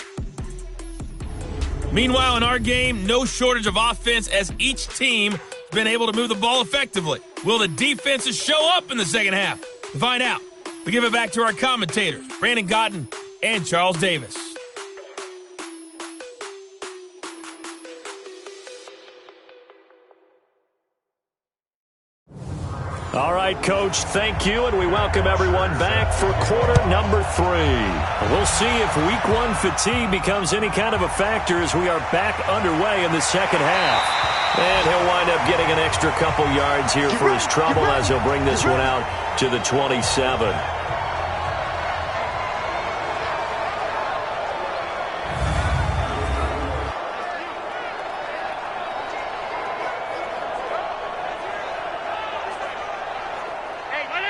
Meanwhile, in our game, no shortage of offense as each team has been able to move the ball effectively. Will the defenses show up in the second half? To find out, we give it back to our commentators, Brandon Godden and Charles Davis. All right, Coach, thank you, and we welcome everyone back for quarter number 3. We'll see if Week 1 fatigue becomes any kind of a factor as we are back underway in the second half. And he'll wind up getting an extra couple yards here for his trouble as he'll bring this one out to the 27.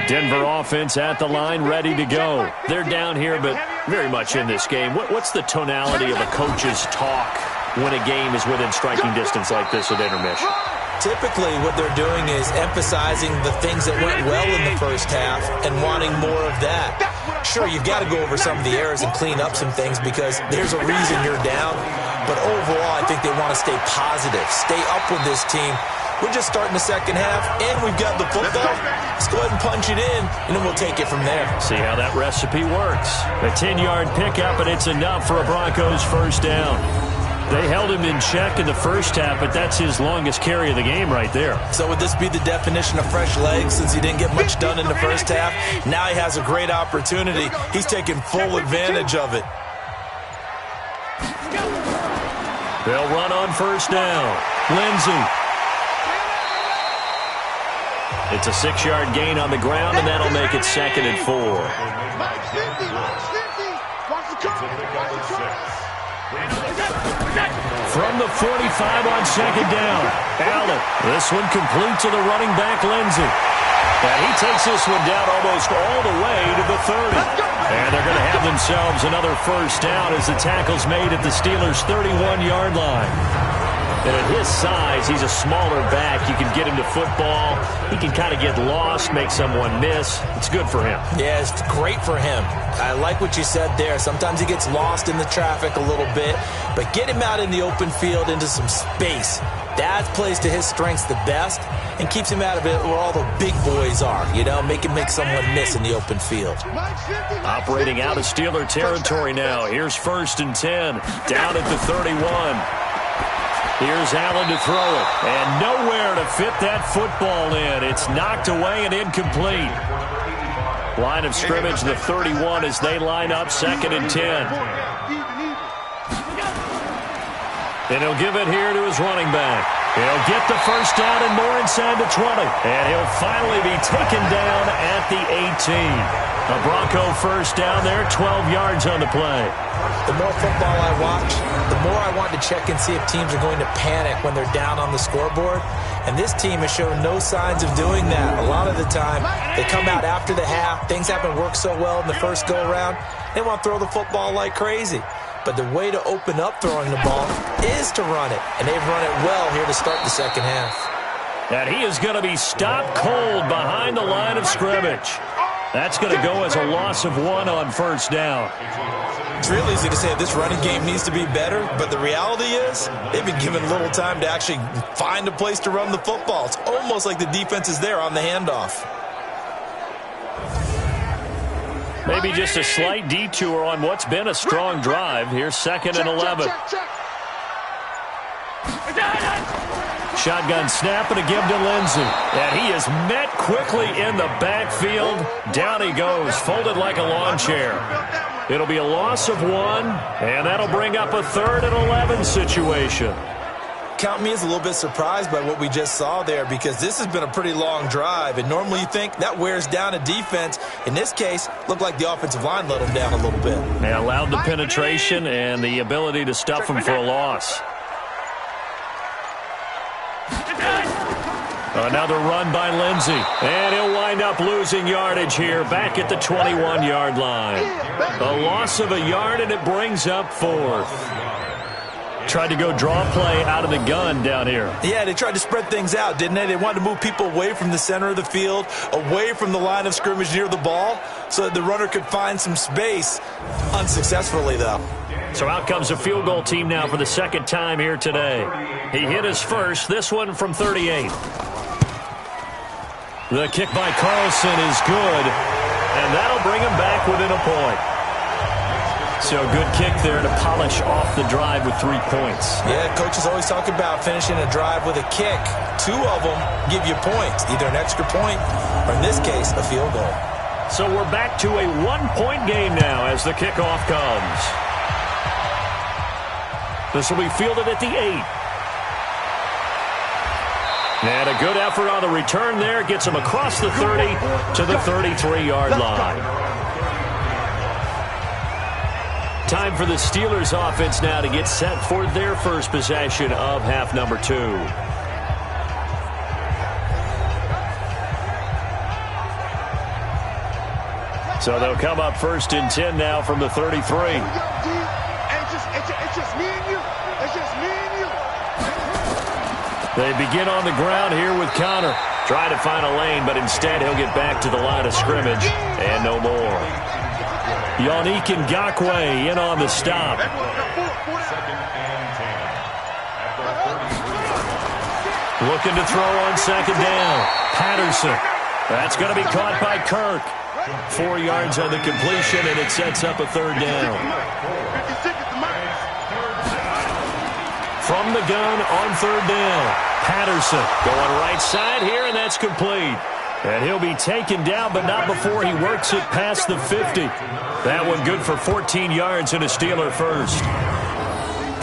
Denver offense at the line, ready to go. They're down here, but very much in this game. What's the tonality of a coach's talk when a game is within striking distance like this at intermission? Typically, what they're doing is emphasizing the things that went well in the first half and wanting more of that. Sure, you've got to go over some of the errors and clean up some things because there's a reason you're down. but overall, I think they want to stay positive, stay up with this team. We're just starting the second half, and we've got the football. Let's go ahead and punch it in, and then we'll take it from there. See how that recipe works. A 10-yard pickup, and it's enough for a Broncos first down. They held him in check in the first half, but that's his longest carry of the game right there. So would this be the definition of fresh legs since he didn't get much done in the first half? Now he has a great opportunity. He's taking full advantage of it. They'll run on first down. Lindsey. It's a 6-yard gain on the ground, and that'll make it 2nd and 4. From the 45 on 2nd down. Allen. This one complete to the running back, Lindsey. And he takes this one down almost all the way to the 30. And they're going to have themselves another first down as the tackle's made at the Steelers' 31-yard line. And at his size, he's a smaller back. You can get him to football. He can kind of get lost, make someone miss. It's good for him. Yeah, it's great for him. I like what you said there. Sometimes he gets lost in the traffic a little bit, but get him out in the open field into some space. That plays to his strengths the best and keeps him out of it where all the big boys are, make someone miss in the open field. Operating out of Steeler territory now. Here's 1st and 10, down at the 31. Here's Allen to throw it, and nowhere to fit that football in. It's knocked away and incomplete. Line of scrimmage, the 31 as they line up 2nd and 10. And he'll give it here to his running back. He'll get the first down and more inside the 20. And he'll finally be taken down at the 18. A Bronco first down there, 12 yards on the play. The more football I watch, the more I want to check and see if teams are going to panic when they're down on the scoreboard. And this team has shown no signs of doing that. A lot of the time, they come out after the half. Things haven't worked so well in the first go-around. They want to throw the football like crazy. But the way to open up throwing the ball is to run it. And they've run it well here to start the second half. And he is going to be stopped cold behind the line of scrimmage. That's going to go as a loss of 1 on first down. It's real easy to say this running game needs to be better, but the reality is they've been given little time to actually find a place to run the football. It's almost like the defense is there on the handoff. Maybe just a slight detour on what's been a strong drive. Here's 2nd and 11. Shotgun snap and a give to Lindsey. And he is met quickly in the backfield. Down he goes, folded like a lawn chair. It'll be a loss of 1, and that'll bring up a 3rd and 11 situation. Count me as a little bit surprised by what we just saw there, because this has been a pretty long drive, and normally you think that wears down a defense. In this case, looked like the offensive line let them down a little bit. They allowed the penetration and the ability to stuff them for a loss. Another run by Lindsey, and he'll wind up losing yardage here back at the 21-yard line. A loss of a yard, and it brings up 4th. Tried to go draw play out of the gun down here. Yeah, they tried to spread things out, didn't they? They wanted to move people away from the center of the field, away from the line of scrimmage near the ball, so that the runner could find some space. Unsuccessfully, though. So out comes a field goal team now for the 2nd time here today. He hit his first, this one from 38. The kick by Carlson is good, and that'll bring him back within a point. So good kick there to polish off the drive with 3 points. Yeah, coaches always talk about finishing a drive with a kick. 2 of them give you points, either an extra point or, in this case, a field goal. So we're back to a 1-point game now as the kickoff comes. This will be fielded at the 8. And a good effort on the return there. Gets him across the 30 to the 33-yard line. Time for the Steelers offense now to get set for their first possession of half number 2. So they'll come up 1st and 10 now from the 33. It's just me and you. It's just me and you. They begin on the ground here with Connor. Trying to find a lane, but instead he'll get back to the line of scrimmage and no more. Yannick Ngakoue in on the stop. 2nd and 10. Looking to throw on second down. Patterson. That's going to be caught by Kirk. 4 yards on the completion, and it sets up a third down. From the gun on third down. Patterson going right side here, and that's complete. And he'll be taken down, but not before he works it past the 50. That one good for 14 yards and a Steeler first.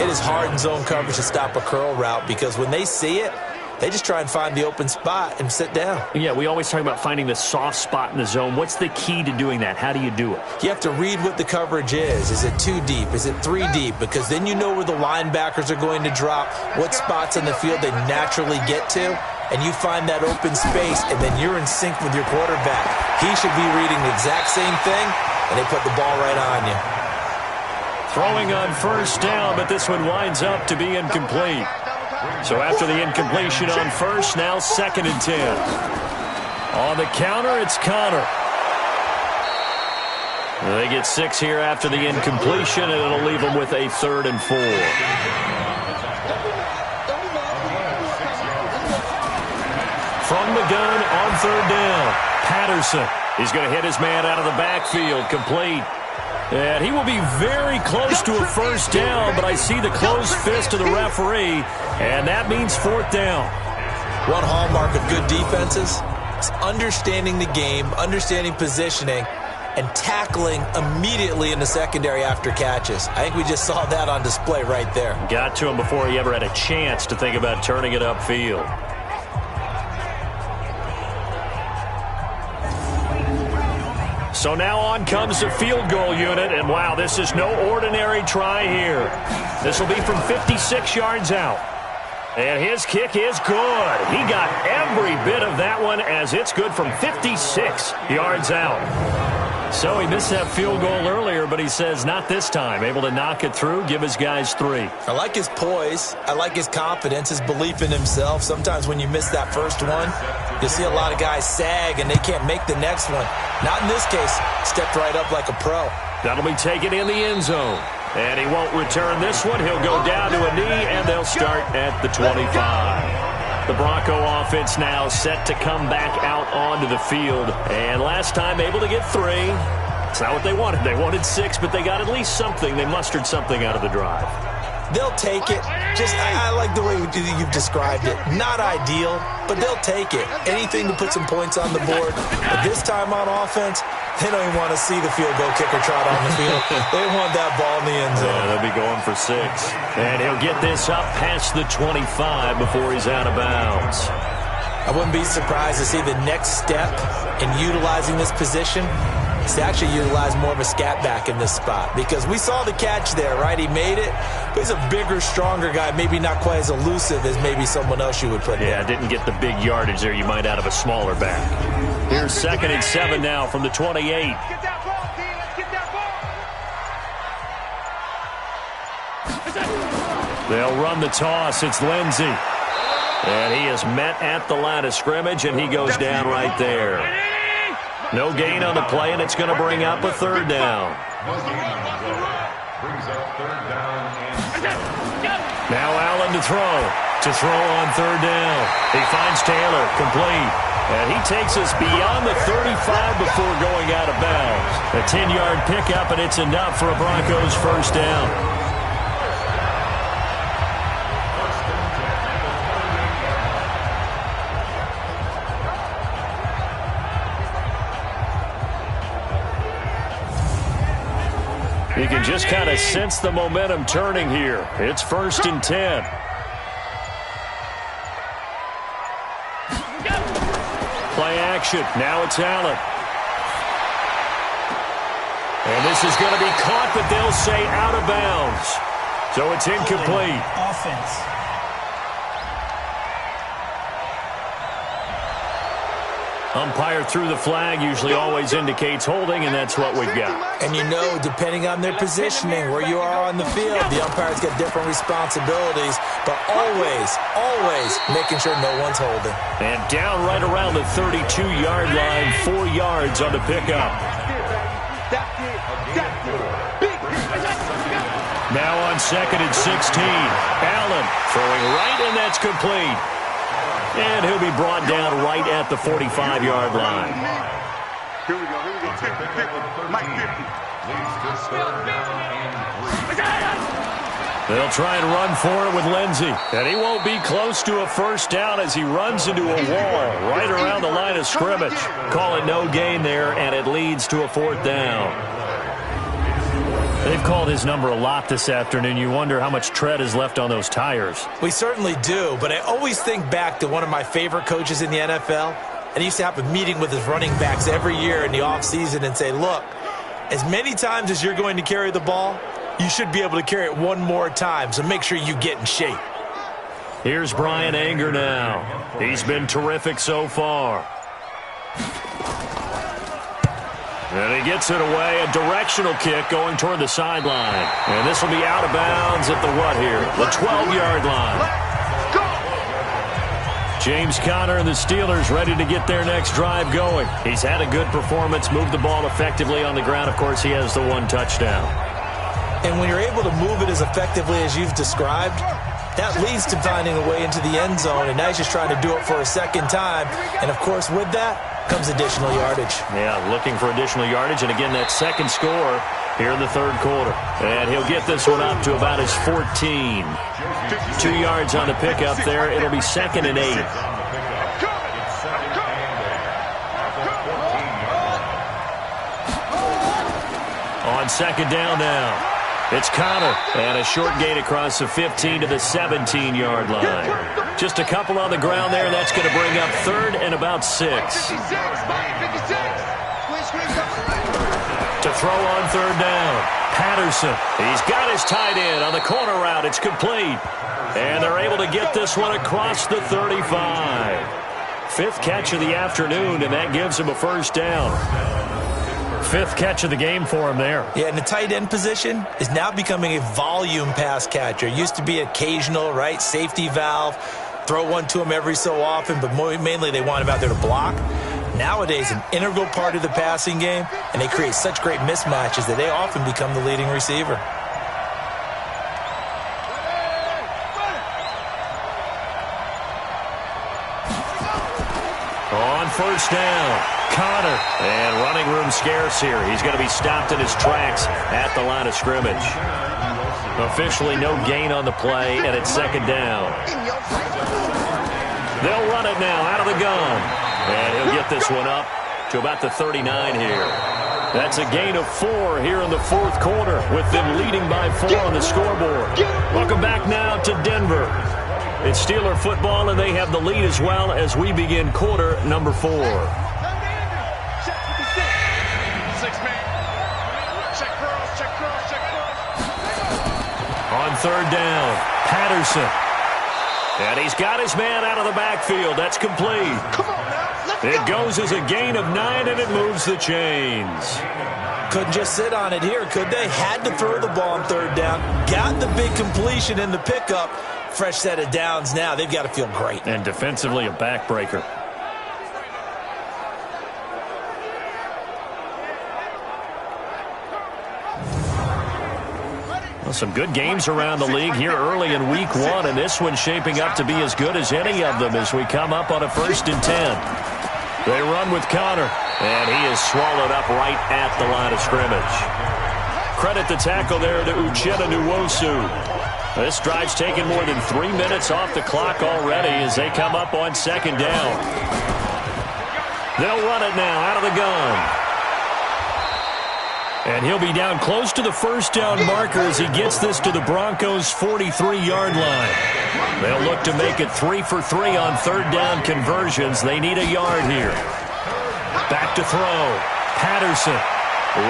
It is hard in zone coverage to stop a curl route because when they see it, they just try and find the open spot and sit down. Yeah, we always talk about finding the soft spot in the zone. What's the key to doing that? How do you do it? You have to read what the coverage is. Is it 2 deep? Is it 3 deep? Because then you know where the linebackers are going to drop, what spots in the field they naturally get to, and you find that open space, and then you're in sync with your quarterback. He should be reading the exact same thing, and they put the ball right on you. Throwing on first down, but this one winds up to be incomplete. So after the incompletion on first, now 2nd and 10. On the counter, it's Connor. They get 6 here after the incompletion, and it'll leave them with a 3rd and 4. From the gun on third down, Patterson. He's going to hit his man out of the backfield, complete. And he will be very close to a first down, but I see the closed fist of the referee, and that means 4th down. One hallmark of good defenses is understanding the game, understanding positioning, and tackling immediately in the secondary after catches. I think we just saw that on display right there. Got to him before he ever had a chance to think about turning it upfield. So now on comes the field goal unit, and wow, this is no ordinary try here. This will be from 56 yards out. And his kick is good. He got every bit of that one as it's good from 56 yards out. So he missed that field goal earlier, but he says not this time. Able to knock it through, give his guys 3. I like his poise. I like his confidence, his belief in himself. Sometimes when you miss that first one, you'll see a lot of guys sag and they can't make the next one. Not in this case. Stepped right up like a pro. That'll be taken in the end zone. And he won't return this one. He'll go down to a knee, and they'll start at the 25. The Bronco offense now set to come back out onto the field. And last time able to get 3. It's not what they wanted. They wanted 6, but they got at least something. They mustered something out of the drive. They'll take it. I like the way you've described it. Not ideal, but they'll take it. Anything to put some points on the board. But this time on offense, they don't even want to see the field goal kicker trot on the field. They want that ball in the end zone. Yeah, they'll be going for 6. And he'll get this up past the 25 before he's out of bounds. I wouldn't be surprised to see the next step in utilizing this position is to actually utilize more of a scat back in this spot. Because we saw the catch there, right? He made it. But he's a bigger, stronger guy, maybe not quite as elusive as maybe someone else you would put in. Yeah, didn't get the big yardage there you might out of a smaller back. Here's 2nd and 7 now from the 28. They'll run the toss. It's Lindsey. And he is met at the line of scrimmage, and he goes down right there. No gain on the play, and it's going to bring up a 3rd down. Now Allen to throw. To throw on 3rd down. He finds Taylor, complete. And he takes us beyond the 35 before going out of bounds. A 10-yard pickup, and it's enough for a Broncos first down. You can just kind of sense the momentum turning here. It's 1st and 10. Play action. Now it's Allen. And this is going to be caught, but they'll say out of bounds. So it's incomplete. Offense. Umpire threw the flag, usually always indicates holding, and that's what we've got. And you know, depending on their positioning, where you are on the field, the umpire's got different responsibilities, but always making sure no one's holding. And down right around the 32-yard line, 4 yards on the pickup. Now on 2nd and 16, Allen throwing right, and that's complete. And he'll be brought down right at the 45-yard line. Here we go. 50-50. Mike 50. Leads to third down and 3. They'll try and run for it with Lindsey. And he won't be close to a first down as he runs into a wall right around the line of scrimmage. Call it no gain there, and it leads to a 4th down. They've called his number a lot this afternoon. You wonder how much tread is left on those tires. We certainly do, but I always think back to one of my favorite coaches in the NFL, and he used to have a meeting with his running backs every year in the offseason and say, look, as many times as you're going to carry the ball, you should be able to carry it one more time, so make sure you get in shape. Here's Brian Anger now. He's been terrific so far. And he gets it away, a directional kick going toward the sideline. And this will be out of bounds at the what here? The 12-yard line. James Conner and the Steelers ready to get their next drive going. He's had a good performance, moved the ball effectively on the ground. Of course, he has the 1 touchdown. And when you're able to move it as effectively as you've described, that leads to finding a way into the end zone, and now he's just trying to do it for a second time. And, of course, with that comes additional yardage. Yeah, looking for additional yardage, and again, that second score here in the 3rd quarter. And he'll get this one up to about his 14. 2 yards on the pickup there. It'll be 2nd and 8. On 2nd down now. It's Conner, and a short gain across the 15 to the 17-yard line. Just a couple on the ground there, and that's going to bring up 3rd and about 6. To throw on 3rd down, Patterson. He's got his tight end on the corner route. It's complete. And they're able to get this one across the 35. 5th catch of the afternoon, and that gives him a first down. 5th catch of the game for him there. Yeah, and the tight end position is now becoming a volume pass catcher. Used to be occasional, right, safety valve, throw one to him every so often, but mainly they want him out there to block. Nowadays, an integral part of the passing game, and they create such great mismatches that they often become the leading receiver. On first down, Conner, and running room scarce here. He's going to be stopped in his tracks at the line of scrimmage. Officially no gain on the play, and it's 2nd down. They'll run it now out of the gun, and he'll get this one up to about the 39 here. That's a gain of 4 here in the 4th quarter, with them leading by 4 on the scoreboard. Welcome back now to Denver. It's Steeler football, and they have the lead as well as we begin quarter number 4. On 3rd down, Patterson. And he's got his man out of the backfield. That's complete. It goes as a gain of 9, and it moves the chains. Couldn't just sit on it here, could they? Had to throw the ball on 3rd down. Got the big completion in the pickup. Fresh set of downs now. They've got to feel great. And defensively, a backbreaker. Well, some good games around the league here early in week 1, and this one's shaping up to be as good as any of them as we come up on a 1st and 10. They run with Conner, and he is swallowed up right at the line of scrimmage. Credit the tackle there to Uchenna Nwosu. This drive's taken more than 3 minutes off the clock already as they come up on 2nd down. They'll run it now out of the gun. And he'll be down close to the first down marker as he gets this to the Broncos' 43-yard line. They'll look to make it 3 for 3 on 3rd down conversions. They need a yard here. Back to throw. Patterson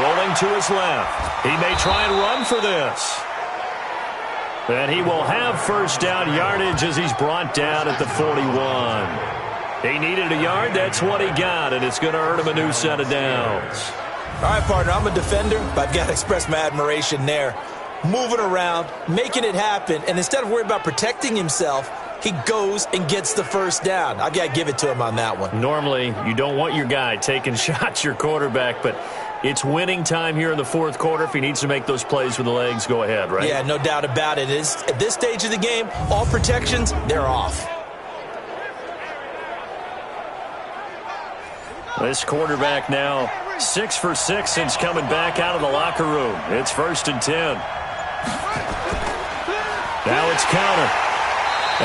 rolling to his left. He may try and run for this. And he will have first down yardage as he's brought down at the 41. He needed a yard. That's what he got, and it's going to earn him a new set of downs. All right, partner, I'm a defender, but I've got to express my admiration there. Moving around, making it happen, and instead of worrying about protecting himself, he goes and gets the first down. I've got to give it to him on that one. Normally, you don't want your guy taking shots, your quarterback, but it's winning time here in the 4th quarter. If he needs to make those plays with the legs, go ahead, right? Yeah, no doubt about it. At this stage of the game, all protections, they're off. This quarterback now 6 for 6 since coming back out of the locker room. It's 1st and 10. Now it's counter.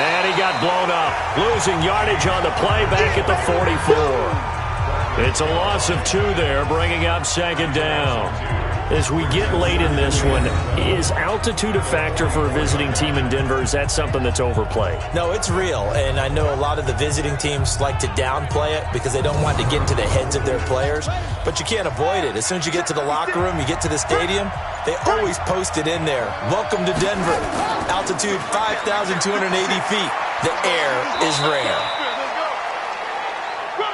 And he got blown up. Losing yardage on the play back at the 44. It's a loss of 2 there, bringing up 2nd down. As we get late in this one, is altitude a factor for a visiting team in Denver? Is that something that's overplayed? No, it's real, and I know a lot of the visiting teams like to downplay it because they don't want to get into the heads of their players, but you can't avoid it. As soon as you get to the locker room, you get to the stadium, they always post it in there. Welcome to Denver. Altitude 5,280 feet. The air is rare.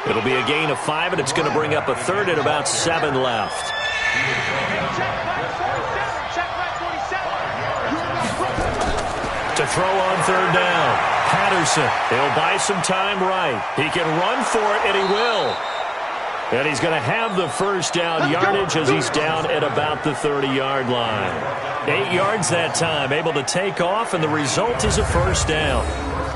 It'll be a gain of 5, and it's going to bring up a 3rd and about 7 left. To throw on 3rd down. Patterson. He'll buy some time right. He can run for it, and he will. And he's going to have the 1st down yardage as he's down at about the 30-yard line. 8 yards that time, able to take off, and the result is a 1st down.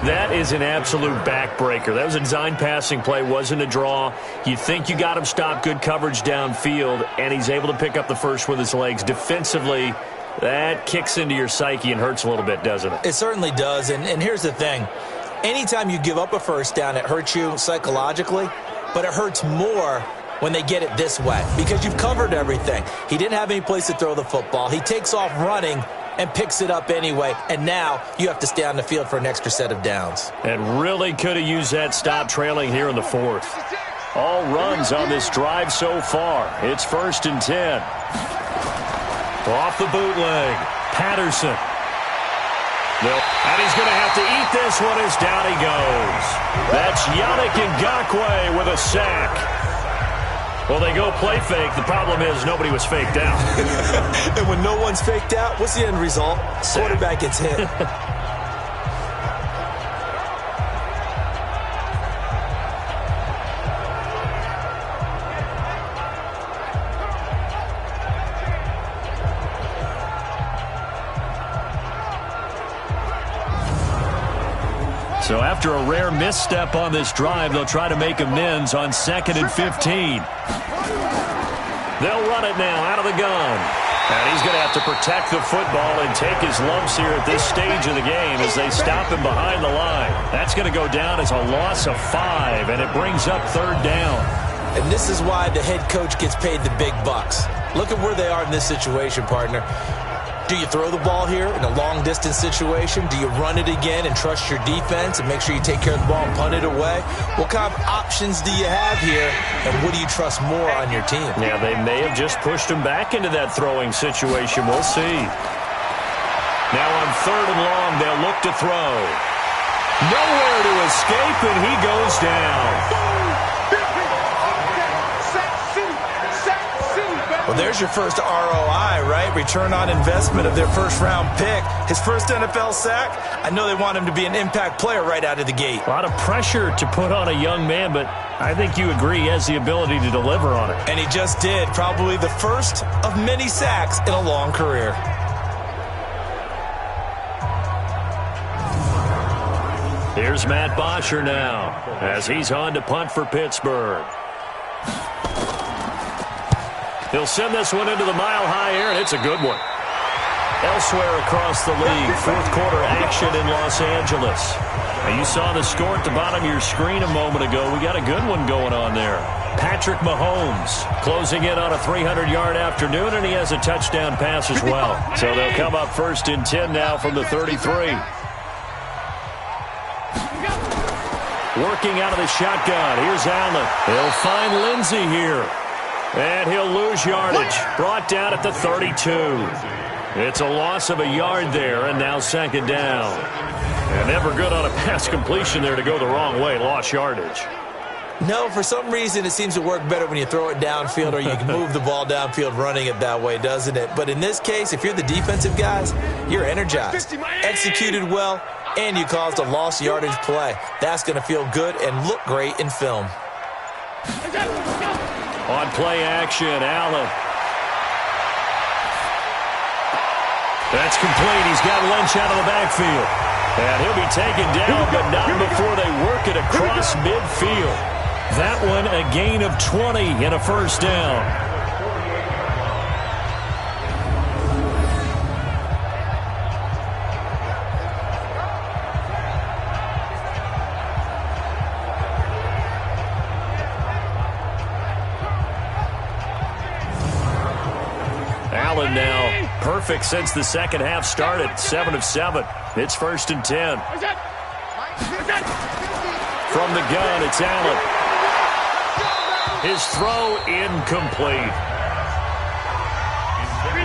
That is an absolute backbreaker. That was a design passing play, wasn't a draw. You think you got him stopped, good coverage downfield, and he's able to pick up the 1st with his legs. Defensively, that kicks into your psyche and hurts a little bit, doesn't it? It certainly does, and here's the thing. Anytime you give up a 1st down, it hurts you psychologically, but it hurts more when they get it this way because you've covered everything. He didn't have any place to throw the football. He takes off running and picks it up anyway, and now you have to stay on the field for an extra set of downs. And really could have used that stop trailing here in the 4th. All runs on this drive so far. It's 1st and 10. Off the bootleg. Patterson. And he's going to have to eat this one as down he goes. That's Yannick Ngakoue with a sack. Well, they go play fake. The problem is nobody was faked out. And when no one's faked out, what's the end result? Quarterback gets hit. So after a rare misstep on this drive, they'll try to make amends on 2nd and 15. They'll run it now out of the gun. And he's going to have to protect the football and take his lumps here at this stage of the game as they stop him behind the line. That's going to go down as a loss of 5, and it brings up 3rd down. And this is why the head coach gets paid the big bucks. Look at where they are in this situation, partner. Do you throw the ball here in a long-distance situation? Do you run it again and trust your defense and make sure you take care of the ball and punt it away? What kind of options do you have here, and what do you trust more on your team? Yeah, they may have just pushed him back into that throwing situation. We'll see. Now on 3rd and long, they'll look to throw. Nowhere to escape, and he goes down. Well, there's your first ROI, right? Return on investment of their 1st-round pick. His first NFL sack. I know they want him to be an impact player right out of the gate. A lot of pressure to put on a young man, but I think you agree he has the ability to deliver on it. And he just did. Probably the first of many sacks in a long career. Here's Matt Bosher now as he's on to punt for Pittsburgh. He'll send this one into the mile-high air, and it's a good one. Elsewhere across the league, 4th quarter action in Los Angeles. Now you saw the score at the bottom of your screen a moment ago. We got a good one going on there. Patrick Mahomes closing in on a 300-yard afternoon, and he has a touchdown pass as well. So they'll come up 1st and 10 now from the 33. Working out of the shotgun. Here's Allen. He'll find Lindsey here. And he'll lose yardage. Brought down at the 32. It's a loss of a yard there, and now 2nd down. And never good on a pass completion there to go the wrong way. Lost yardage. No, for some reason it seems to work better when you throw it downfield or you can move the ball downfield running it that way, doesn't it? But in this case, if you're the defensive guys, you're energized. Executed well, and you caused a lost yardage play. That's going to feel good and look great in film. On play action, Allen. That's complete. He's got Lynch out of the backfield. And he'll be taken down, but not before they work it across midfield. That one a gain of 20 and a first down. Allen now perfect since the second half started. 7 of 7. It's 1st and 10. From the gun, it's Allen. His throw incomplete.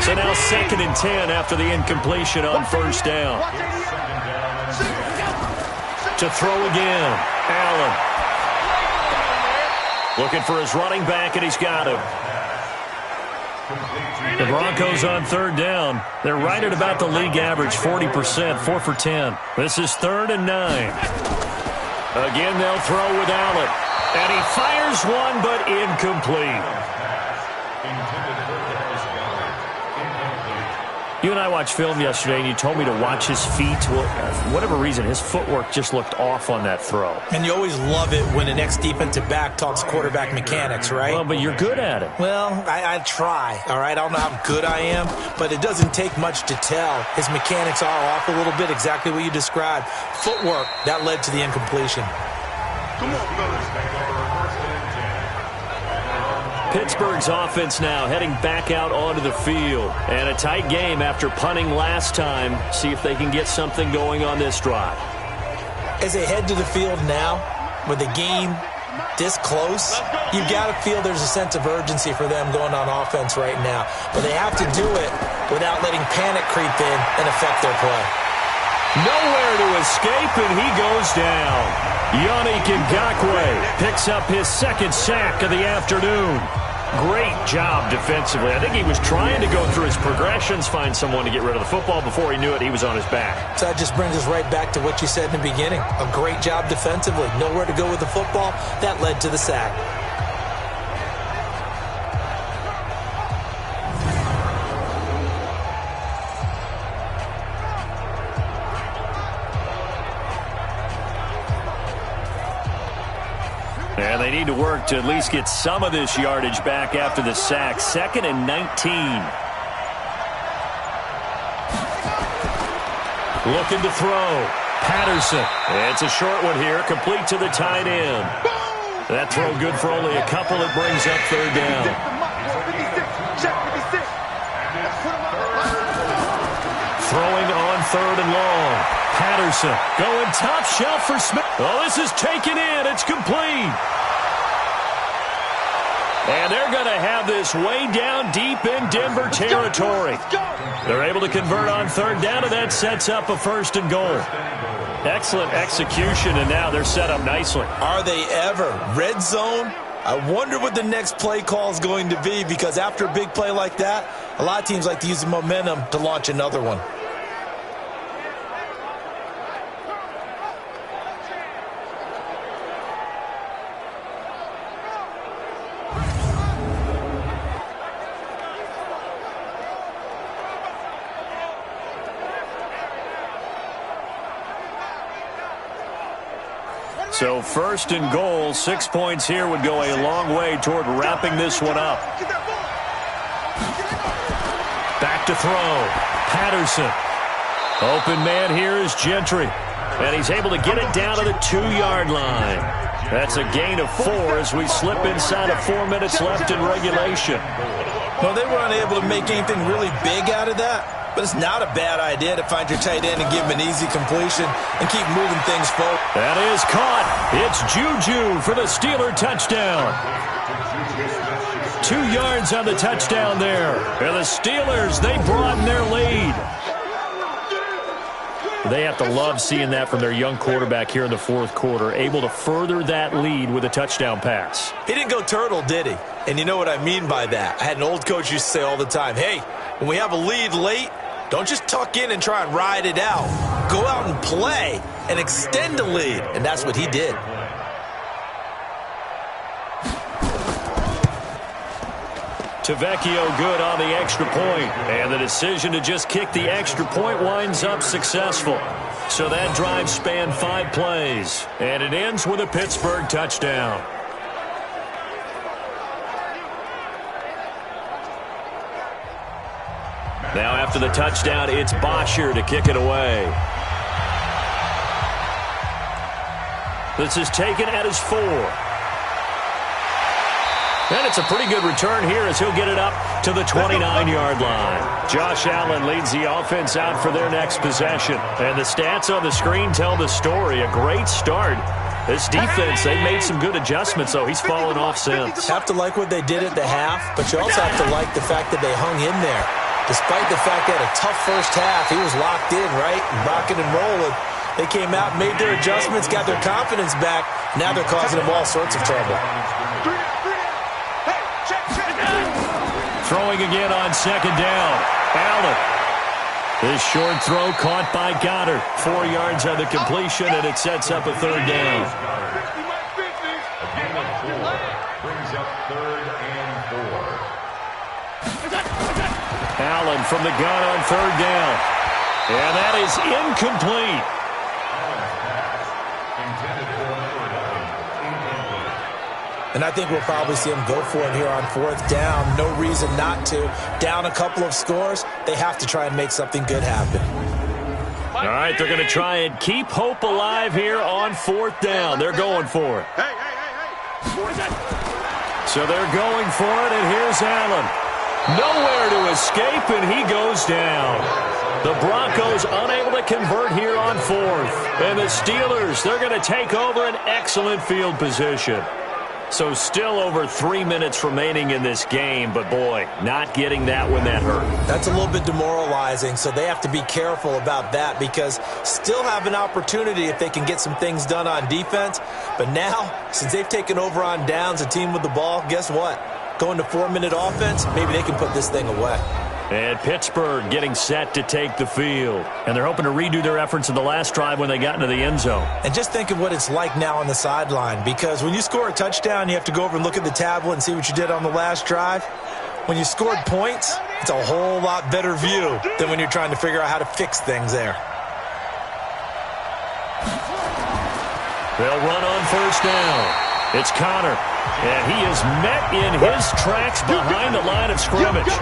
So now 2nd and 10 after the incompletion on first down. To throw again, Allen. Looking for his running back, and he's got him. The Broncos on 3rd down. They're right at about the league average, 40%, 4 for 10. This is 3rd and 9. Again, they'll throw with Allen. And he fires one, but incomplete. You and I watched film yesterday, and you told me to watch his feet. Well, for whatever reason, his footwork just looked off on that throw. And you always love it when an ex-defensive back talks quarterback mechanics, right? Well, but you're good at it. Well, I try, all right? I don't know how good I am, but it doesn't take much to tell. His mechanics are off a little bit, exactly what you described. Footwork, that led to the incompletion. Come on, fellas. Pittsburgh's offense now heading back out onto the field. And a tight game after punting last time. See if they can get something going on this drive. As they head to the field now, with the game this close, you've got to feel there's a sense of urgency for them going on offense right now. But they have to do it without letting panic creep in and affect their play. Nowhere to escape, and he goes down. Yannick Ngakoue picks up his 2nd sack of the afternoon. Great job defensively. I think he was trying to go through his progressions, find someone to get rid of the football. Before he knew it, he was on his back. So that just brings us right back to what you said in the beginning. A great job defensively. Nowhere to go with the football. That led to the sack. And they need to work to at least get some of this yardage back after the sack. 2nd and 19. Looking to throw. Patterson. It's a short one here, complete to the tight end. That throw good for only a couple. It brings up 3rd down. Throwing on 3rd and long. Patterson going top shelf for Smith. Oh, this is taken in. It's complete. And they're going to have this way down deep in Denver territory. They're able to convert on 3rd down, and that sets up a 1st and goal. Excellent execution, and now they're set up nicely. Are they ever? Red zone? I wonder what the next play call is going to be, because after a big play like that, a lot of teams like to use the momentum to launch another one. So 1st and goal, 6 points here would go a long way toward wrapping this one up. Back to throw. Patterson. Open man here is Gentry. And he's able to get it down to the 2-yard line. That's a gain of 4 as we slip inside of 4 minutes left in regulation. Well, they were unable to make anything really big out of that. But it's not a bad idea to find your tight end and give him an easy completion and keep moving things forward. That is caught. It's Juju for the Steeler touchdown. 2 yards on the touchdown there. And the Steelers, they broaden their lead. They have to love seeing that from their young quarterback here in the 4th quarter, able to further that lead with a touchdown pass. He didn't go turtle, did he? And you know what I mean by that. I had an old coach used to say all the time, hey, when we have a lead late, don't just tuck in and try and ride it out. Go out and play and extend the lead. And that's what he did. Tavecchio good on the extra point. And the decision to just kick the extra point winds up successful. So that drive spanned 5 plays. And it ends with a Pittsburgh touchdown. Now after the touchdown, it's Bosher to kick it away. This is taken at his 4. And it's a pretty good return here as he'll get it up to the 29-yard line. Josh Allen leads the offense out for their next possession. And the stats on the screen tell the story. A great start. This defense, they made some good adjustments, so he's fallen off since. Have to like what they did at the half, but you also have to like the fact that they hung in there. Despite the fact they had a tough first half, he was locked in, right? Rocking and rolling. They came out, made their adjustments, got their confidence back. Now they're causing them all sorts of trouble. Throwing again on second down. Allen. This short throw caught by Goddard. 4 yards on the completion, and it sets up a third down. A gain of 4 brings up 3rd and 4. Allen from the gun on third down. And that is incomplete. Intended for another down. Incomplete. And I think we'll probably see them go for it here on 4th down. No reason not to. Down a couple of scores, they have to try and make something good happen. All right, they're going to try and keep hope alive here on 4th down. They're going for it. So they're going for it, and here's Allen. Nowhere to escape, and he goes down. The Broncos unable to convert here on 4th. And the Steelers, they're going to take over an excellent field position. So still over 3 minutes remaining in this game, but boy, not getting that when that hurt. That's a little bit demoralizing, so they have to be careful about that because still have an opportunity if they can get some things done on defense. But now, since they've taken over on downs, a team with the ball, guess what? Going to 4-minute offense, maybe they can put this thing away. And Pittsburgh getting set to take the field. And they're hoping to redo their efforts in the last drive when they got into the end zone. And just think of what it's like now on the sideline, because when you score a touchdown, you have to go over and look at the tablet and see what you did on the last drive. When you scored points, it's a whole lot better view than when you're trying to figure out how to fix things there. They'll run on first down. It's Connor, and he is met in his tracks behind the line of scrimmage.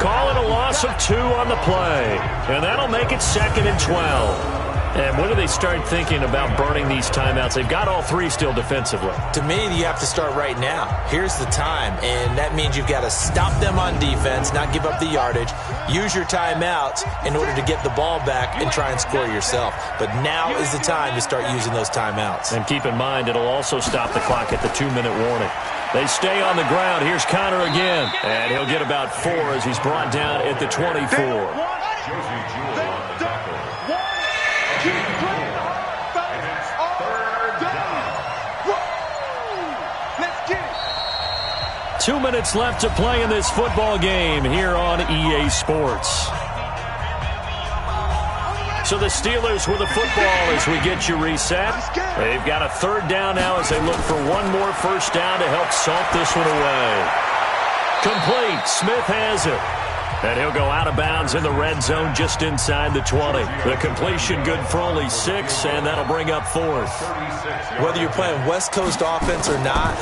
Call it a loss of 2 on the play, and that'll make it 2nd and 12. And when do they start thinking about burning these timeouts? They've got all 3 still defensively. To me, you have to start right now. Here's the time, and that means you've got to stop them on defense, not give up the yardage, use your timeouts in order to get the ball back and try and score yourself. But now is the time to start using those timeouts. And keep in mind, it'll also stop the clock at the 2-minute warning. They stay on the ground. Here's Connor again, and he'll get about 4 as he's brought down at the 24. Let's 2 minutes left to play in this football game here on EA Sports. So the Steelers with the football as we get you reset. They've got a 3rd down now as they look for one more first down to help salt this one away. Complete. Smith has it. And he'll go out of bounds in the red zone just inside the 20. The completion good for only 6, and that'll bring up 4th. Whether you're playing West Coast offense or not,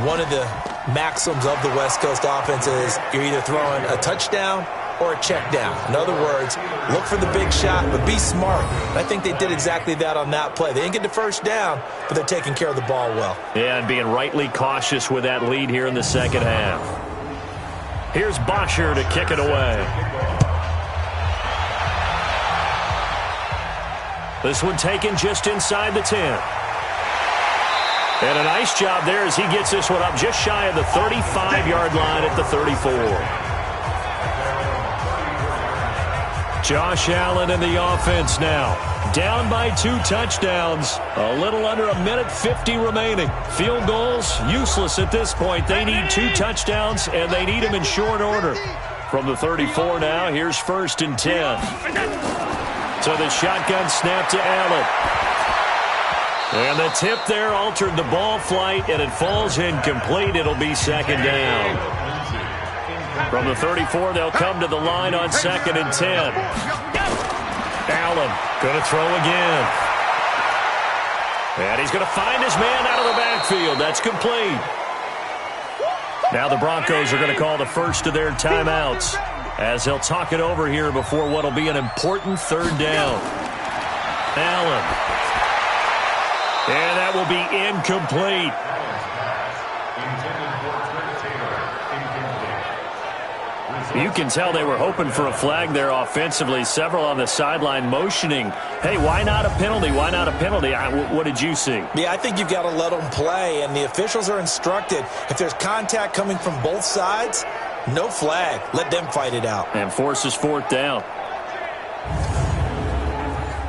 one of the maxims of the West Coast offense is you're either throwing a touchdown or a check down. In other words, look for the big shot, but be smart. And I think they did exactly that on that play. They didn't get the first down, but they're taking care of the ball well. Yeah, and being rightly cautious with that lead here in the second half. Here's Bosher to kick it away. This one taken just inside the 10. And a nice job there as he gets this one up just shy of the 35-yard line at the 34. Josh Allen in the offense now. Down by 2 touchdowns. A little under 1:50 remaining. Field goals, useless at this point. They need 2 touchdowns, and they need them in short order. From the 34 now, here's 1st and 10. So the shotgun snap to Allen. And the tip there altered the ball flight, and it falls incomplete. It'll be 2nd down. From the 34, they'll come to the line on 2nd and 10. Allen going to throw again. And he's going to find his man out of the backfield. That's complete. Now the Broncos are going to call the first of their timeouts as they'll talk it over here before what will be an important third down. Allen. And that will be incomplete. You can tell they were hoping for a flag there offensively. Several on the sideline motioning, hey, why not a penalty? Why not a penalty? What did you see? Yeah, I think you've got to let them play, and the officials are instructed. If there's contact coming from both sides, no flag. Let them fight it out. And forces fourth down.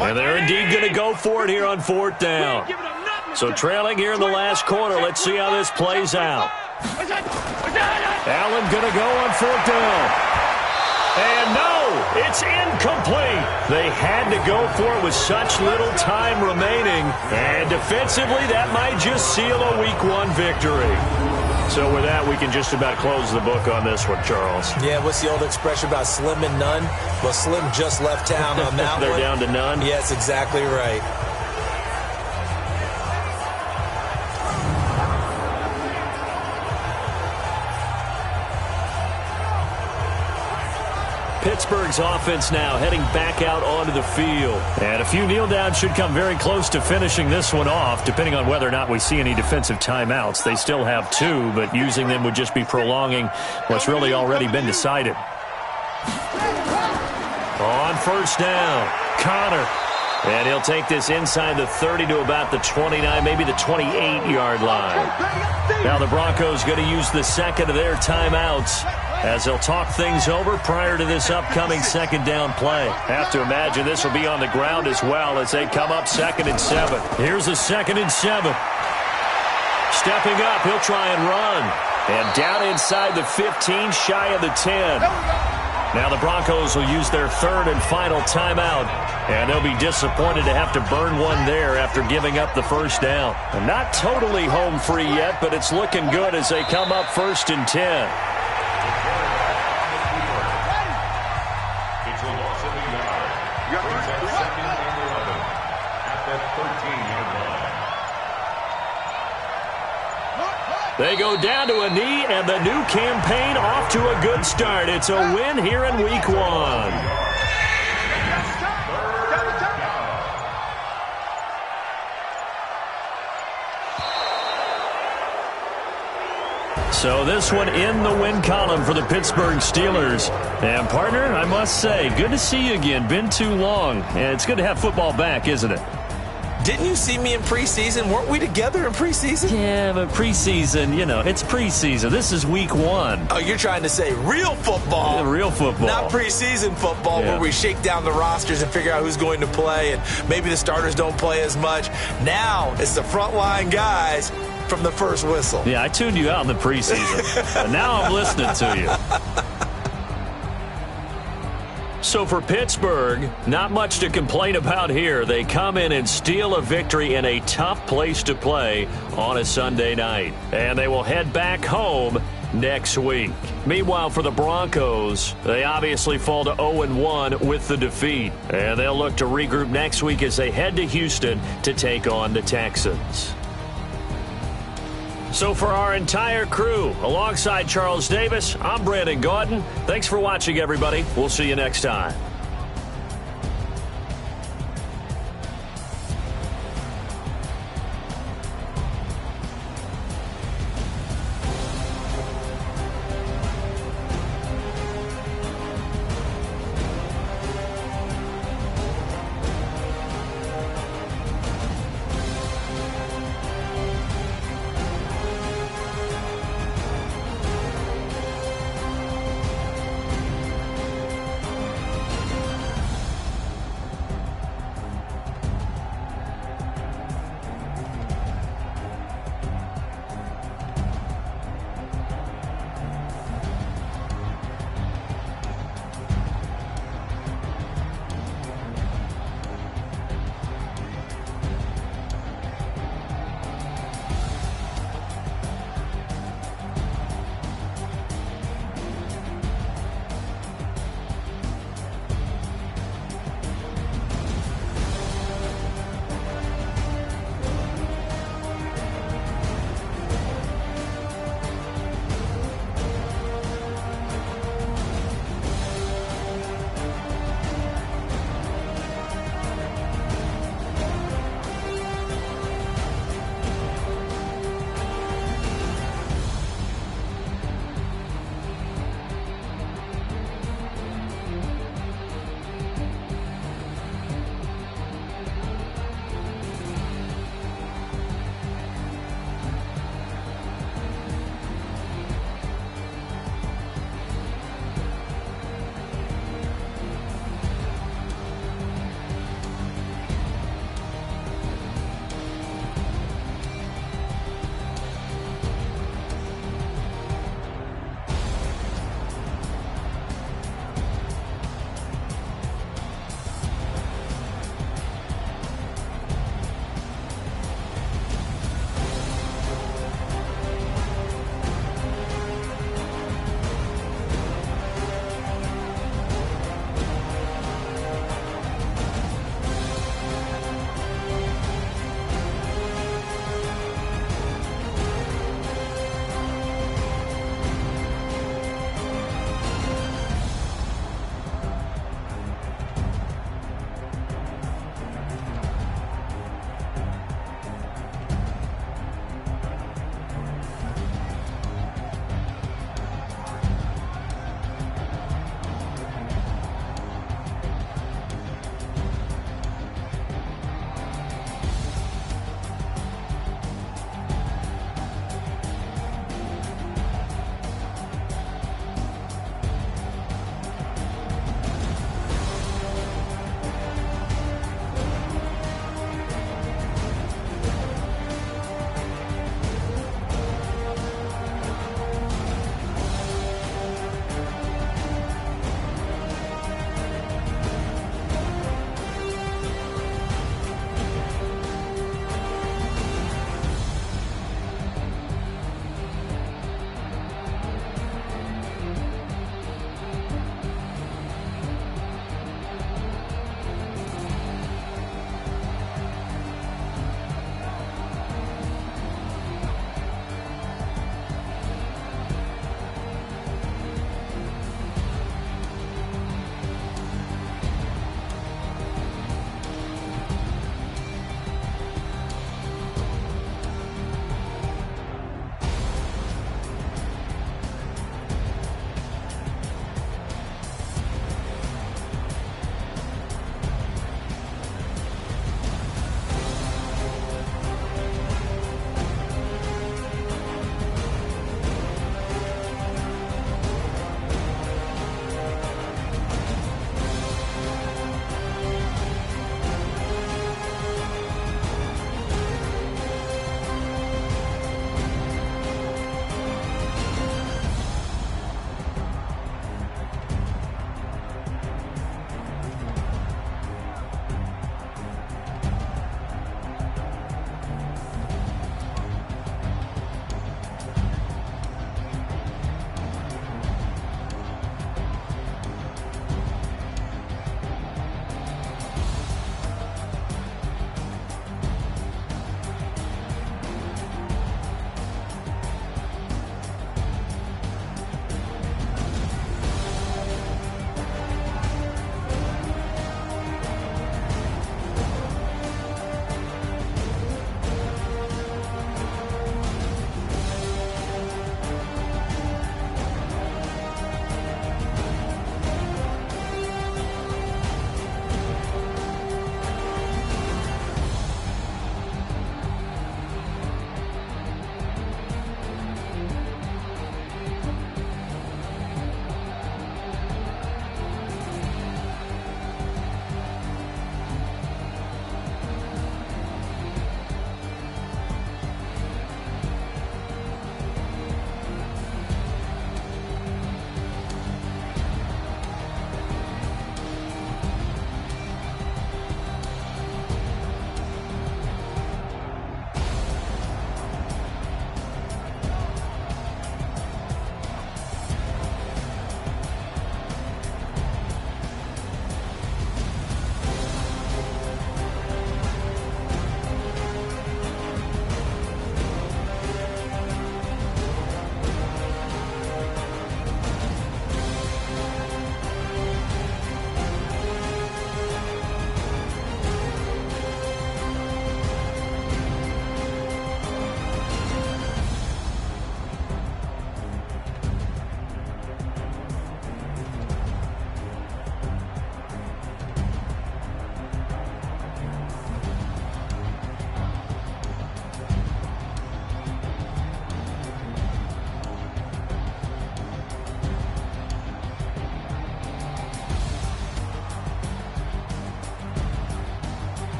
And they're indeed going to go for it here on fourth down. So trailing here in the last quarter. Let's see how this plays out. Allen going to go on fourth down. And no, it's incomplete. They had to go for it with such little time remaining. And defensively, that might just seal a Week 1 victory. So with that, we can just about close the book on this one, Charles. Yeah, what's the old expression about slim and none? Well, Slim just left town on that They're one. down to none? Yes, exactly right. Pittsburgh's offense now heading back out onto the field. And a few kneel downs should come very close to finishing this one off, depending on whether or not we see any defensive timeouts. They still have 2, but using them would just be prolonging what's really already been decided. On first down, Connor. And he'll take this inside the 30 to about the 29, maybe the 28-yard line. Now the Broncos going to use the second of their timeouts as they'll talk things over prior to this upcoming second down play. Have to imagine this will be on the ground as well as they come up 2nd and 7. Here's a 2nd and 7. Stepping up, he'll try and run. And down inside the 15, shy of the 10. Now the Broncos will use their third and final timeout, and they'll be disappointed to have to burn one there after giving up the first down. And not totally home free yet, but it's looking good as they come up 1st and 10. It's a loss of 8 yards. Brings up 2nd and 11 at the 13-yard line. They go down to a knee, and the new campaign off to a good start. It's a win here in Week 1. So this one in the win column for the Pittsburgh Steelers. And, partner, I must say, good to see you again. Been too long. And it's good to have football back, isn't it? Didn't you see me in preseason? Weren't we together in preseason? Yeah, but preseason, you know, it's preseason. This is Week 1. Oh, you're trying to say real football. Yeah, real football. Not preseason football where we shake down the rosters and figure out who's going to play, and maybe the starters don't play as much. Now it's the frontline guys from the first whistle. Yeah, I tuned you out in the preseason. And now I'm listening to you. So for Pittsburgh, not much to complain about here. They come in and steal a victory in a tough place to play on a Sunday night. And they will head back home next week. Meanwhile, for the Broncos, they obviously fall to 0-1 with the defeat. And they'll look to regroup next week as they head to Houston to take on the Texans. So for our entire crew, alongside Charles Davis, I'm Brandon Gaudin. Thanks for watching, everybody. We'll see you next time.